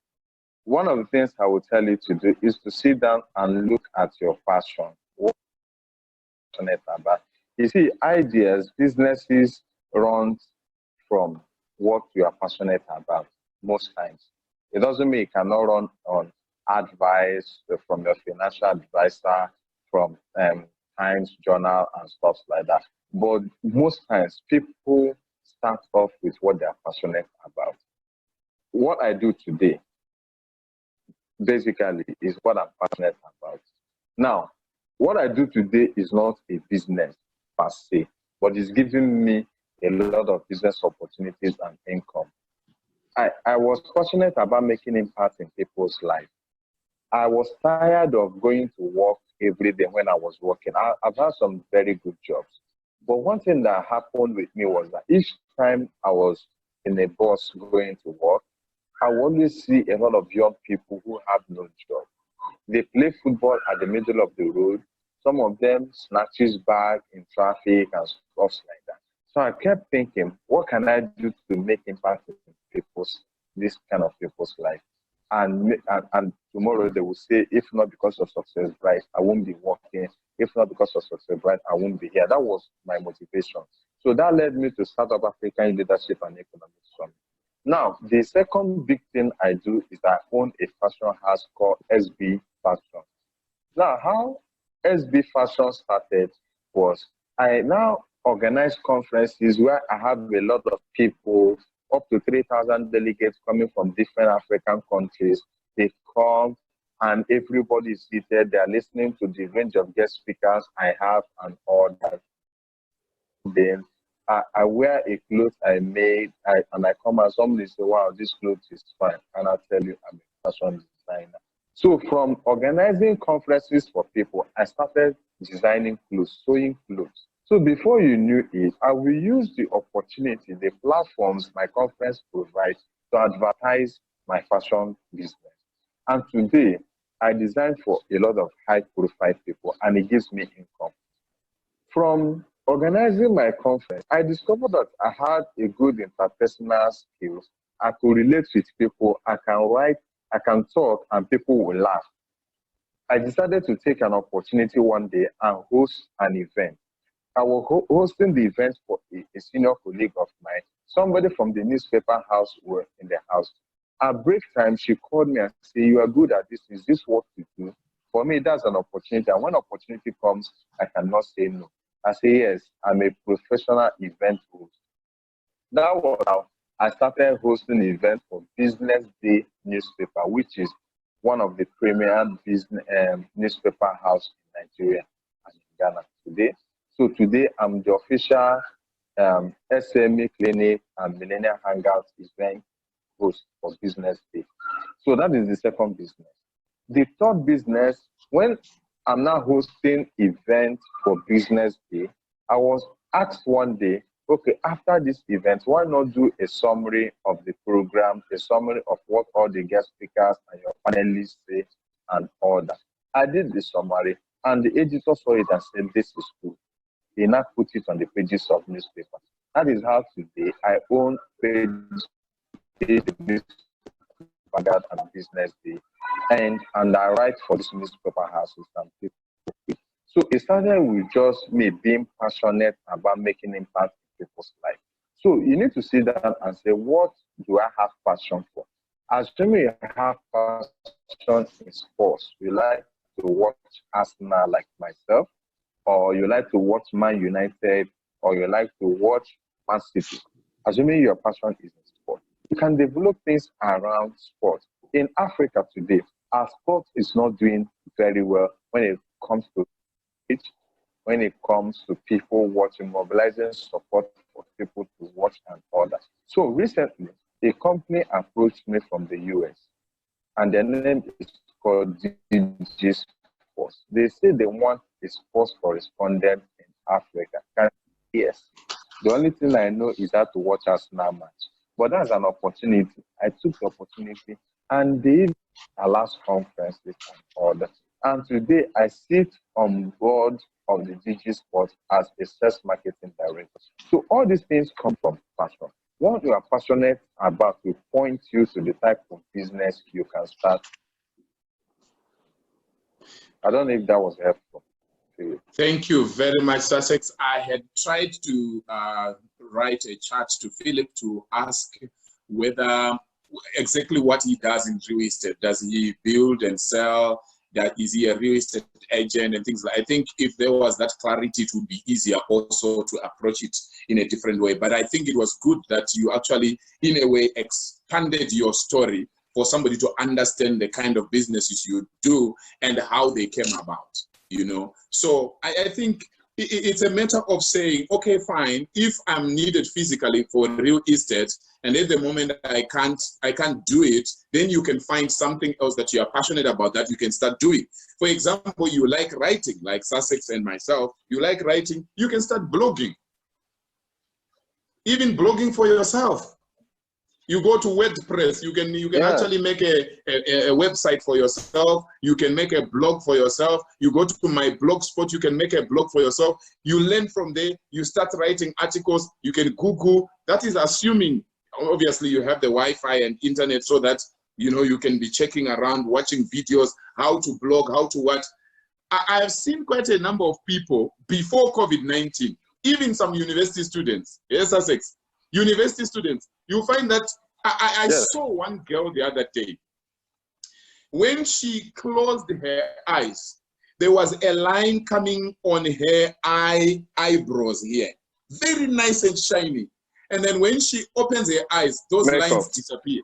one of the things I would tell you to do is to sit down and look at your passion. What you're passionate about. You see, ideas, businesses run from what you are passionate about most times. It doesn't mean you cannot run on advice from your financial advisor, from Times Journal and stuff like that. But most times, people start off with what they are passionate about. What I do today, basically, is what I'm passionate about. Now, what I do today is not a business per se, but it's giving me a lot of business opportunities and income. I was passionate about making impact in people's lives. I was tired of going to work every day when I was working. I've had some very good jobs. But one thing that happened with me was that each time I was in a bus going to work, I would always see a lot of young people who have no job. They play football at the middle of the road. Some of them snatches bag in traffic and stuff like that. So I kept thinking, what can I do to make impact in this kind of people's life? And tomorrow they will say, if not because of Sucex Bright, I won't be working. If not because of Sucex Bright, I won't be here. That was my motivation. So that led me to start up African Leadership and Economics Summit. Now, the second big thing I do is I own a fashion house called SB Fashion. Now, how SB Fashion started was I now organize conferences where I have a lot of people, up to 3,000 delegates coming from different African countries. They come and everybody is seated. They are listening to the range of guest speakers I have and all that. Then I wear a cloth I made, and I come and somebody say, wow, this cloth is fine. And I tell you, I'm a fashion designer. So from organizing conferences for people, I started designing clothes, sewing clothes. So before you knew it, I will use the opportunity, the platforms my conference provides to advertise my fashion business. And today, I design for a lot of high-profile people, and it gives me income. From organizing my conference, I discovered that I had a good interpersonal skills. I could relate with people, I can write, I can talk, and people will laugh. I decided to take an opportunity one day and host an event. I was hosting the event for a senior colleague of mine. Somebody from the newspaper house were in the house. At break time, she called me and said, you are good at this. Is this what you do? For me, that's an opportunity. And when opportunity comes, I cannot say no. I say, yes, I'm a professional event host. That was how I started hosting events for Business Day newspaper, which is one of the premier business newspaper house in Nigeria and in Ghana today. So today, I'm the official SME Clinic and Millennial Hangout event host for Business Day. So that is the second business. The third business, when I'm now hosting events for Business Day, I was asked one day, okay, after this event, why not do a summary of the program, a summary of what all the guest speakers and your panelists say and all that. I did the summary and the editor saw it and said, this is good. They now put it on the pages of newspapers. That is how today I own pages and Business Day, and I write for this newspaper houses and people. So it started with just me being passionate about making impact in people's life. So you need to sit down and say, what do I have passion for? Assuming you have passion in sports, you like to watch Arsenal like myself, or you like to watch Man United, or you like to watch Man City. Assuming your passion is in sport, you can develop things around sport. In Africa today, our sport is not doing very well when it comes to it, when it comes to people watching, mobilizing support for people to watch and all that. So recently, a company approached me from the US, and their name is called DG Sports. They say they want a sports correspondent in Africa. Yes. The only thing I know is how to watch Arsenal match. But that's an opportunity. I took the opportunity and did a last conference and all that. And today I sit on board of the DG Sports as a sales marketing director. So all these things come from passion. What you are passionate about will point you to the type of business you can start. I don't know if that was helpful. Thank you very much, Sucex. I had tried to write a chat to Philip to ask whether exactly what he does in real estate. Does he build and sell? Is he a real estate agent and things like that? I think if there was that clarity, it would be easier also to approach it in a different way. But I think it was good that you actually, in a way, expanded your story for somebody to understand the kind of businesses you do and how they came about. You know, so I think it's a matter of saying, okay, fine, if I'm needed physically for real estate and at the moment I can't do it, then you can find something else that you are passionate about that you can start doing. For example, you like writing, like Sucex and myself, you like writing, you can start blogging. Even blogging for yourself. You go to WordPress, you can actually make a website for yourself. You can make a blog for yourself. You go to my blogspot, you can make a blog for yourself. You learn from there, you start writing articles, you can Google. That is assuming, obviously, you have the Wi-Fi and internet so that, you know, you can be checking around, watching videos, how to blog, how to what. I have seen quite a number of people before COVID-19, even some university students, yes, Sucex, university students, you find that I Yes. saw one girl the other day. When she closed her eyes, there was a line coming on her eyebrows here. Very nice and shiny. And then when she opens her eyes, those lines disappear.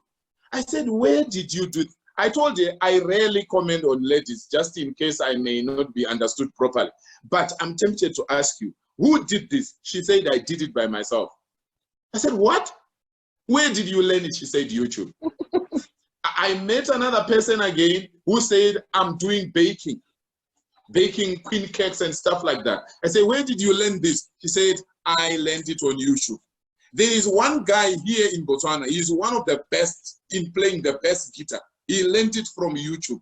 I said, where did you do it? I told her I rarely comment on ladies, just in case I may not be understood properly. But I'm tempted to ask you, who did this? She said, I did it by myself. I said, what? Where did you learn it? She said, YouTube. I met another person again who said, I'm doing baking queen cakes and stuff like that. I said, where did you learn this? She said, I learned it on YouTube. There is one guy here in Botswana. He's one of the best in playing the best guitar. He learned it from YouTube.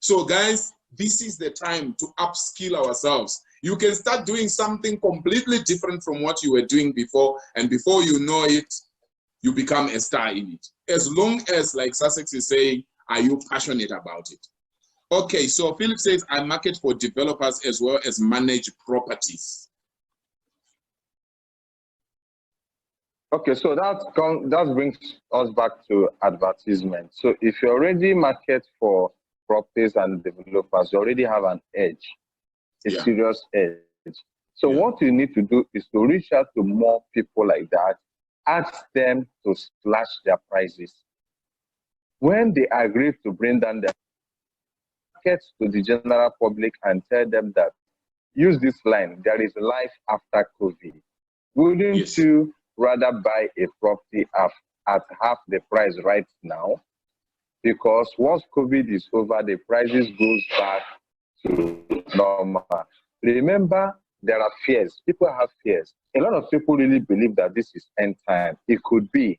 So guys, this is the time to upskill ourselves. You can start doing something completely different from what you were doing before, and before you know it, you become a star in it. As long as, like Sucex is saying, are you passionate about it? Okay, so Philip says, I market for developers as well as manage properties. Okay, so that brings us back to advertisement. So if you already market for properties and developers, you already have an edge, a serious edge. So what you need to do is to reach out to more people like that, ask them to slash their prices. When they agree to bring down their markets to the general public and tell them that, use this line, there is life after COVID. Wouldn't you rather buy a property at half the price right now? Because once COVID is over, the prices goes back to normal. Remember, there are fears. People have fears. A lot of people really believe that this is end time. It could be.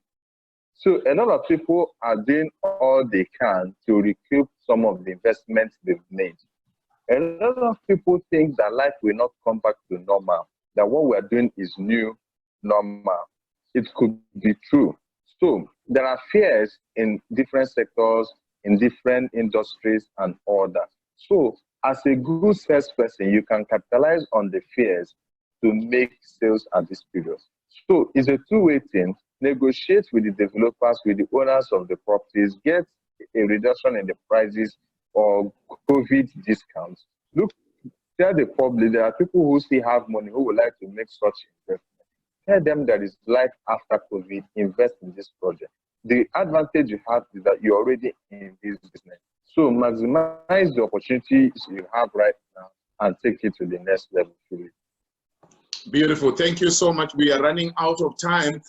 So a lot of people are doing all they can to recoup some of the investments they've made. A lot of people think that life will not come back to normal, that what we're doing is new normal. It could be true. So there are fears in different sectors, in different industries and all that. So as a good salesperson, you can capitalize on the fears to make sales at this period. So it's a two-way thing. Negotiate with the developers, with the owners of the properties, get a reduction in the prices or COVID discounts. Look, tell the public there are people who still have money who would like to make such investment. Tell them there is life after COVID, invest in this project. The advantage you have is that you're already in this business. So maximize the opportunities you have right now and take it to the next level. Beautiful. Thank you so much. We are running out of time.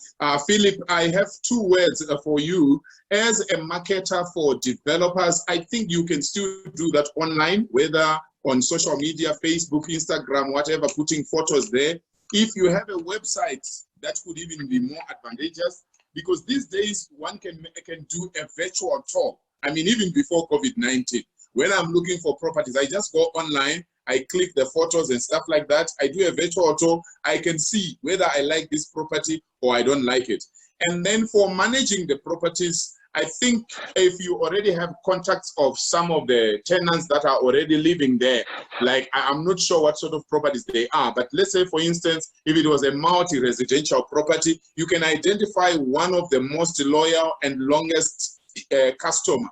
Philip, I have two words for you. As a marketer for developers, I think you can still do that online, whether on social media, Facebook, Instagram, whatever, putting photos there. If you have a website, that could even be more advantageous, because these days one can do a virtual tour. I mean, even before COVID-19, when I'm looking for properties, I just go online, I click the photos and stuff like that. I do a virtual tour. I can see whether I like this property or I don't like it. And then for managing the properties, I think if you already have contacts of some of the tenants that are already living there, like I'm not sure what sort of properties they are, but let's say, for instance, if it was a multi-residential property, you can identify one of the most loyal and longest customer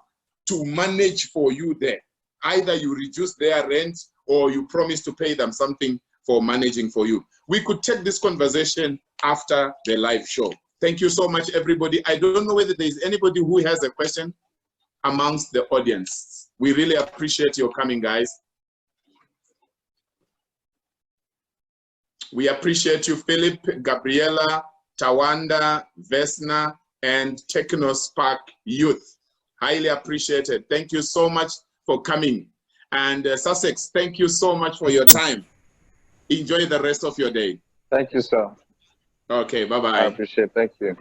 to manage for you there. Either you reduce their rent or you promise to pay them something for managing for you. We could take this conversation after the live show. Thank you so much, everybody. I don't know whether there's anybody who has a question amongst the audience. We really appreciate your coming, guys. We appreciate you, Philip, Gabriela, Tawanda, Vesna, and Technospark Youth. Highly appreciated. Thank you so much for coming. And Sucex, thank you so much for your time. Enjoy the rest of your day. Thank you, sir. Okay, bye-bye. I appreciate it. Thank you.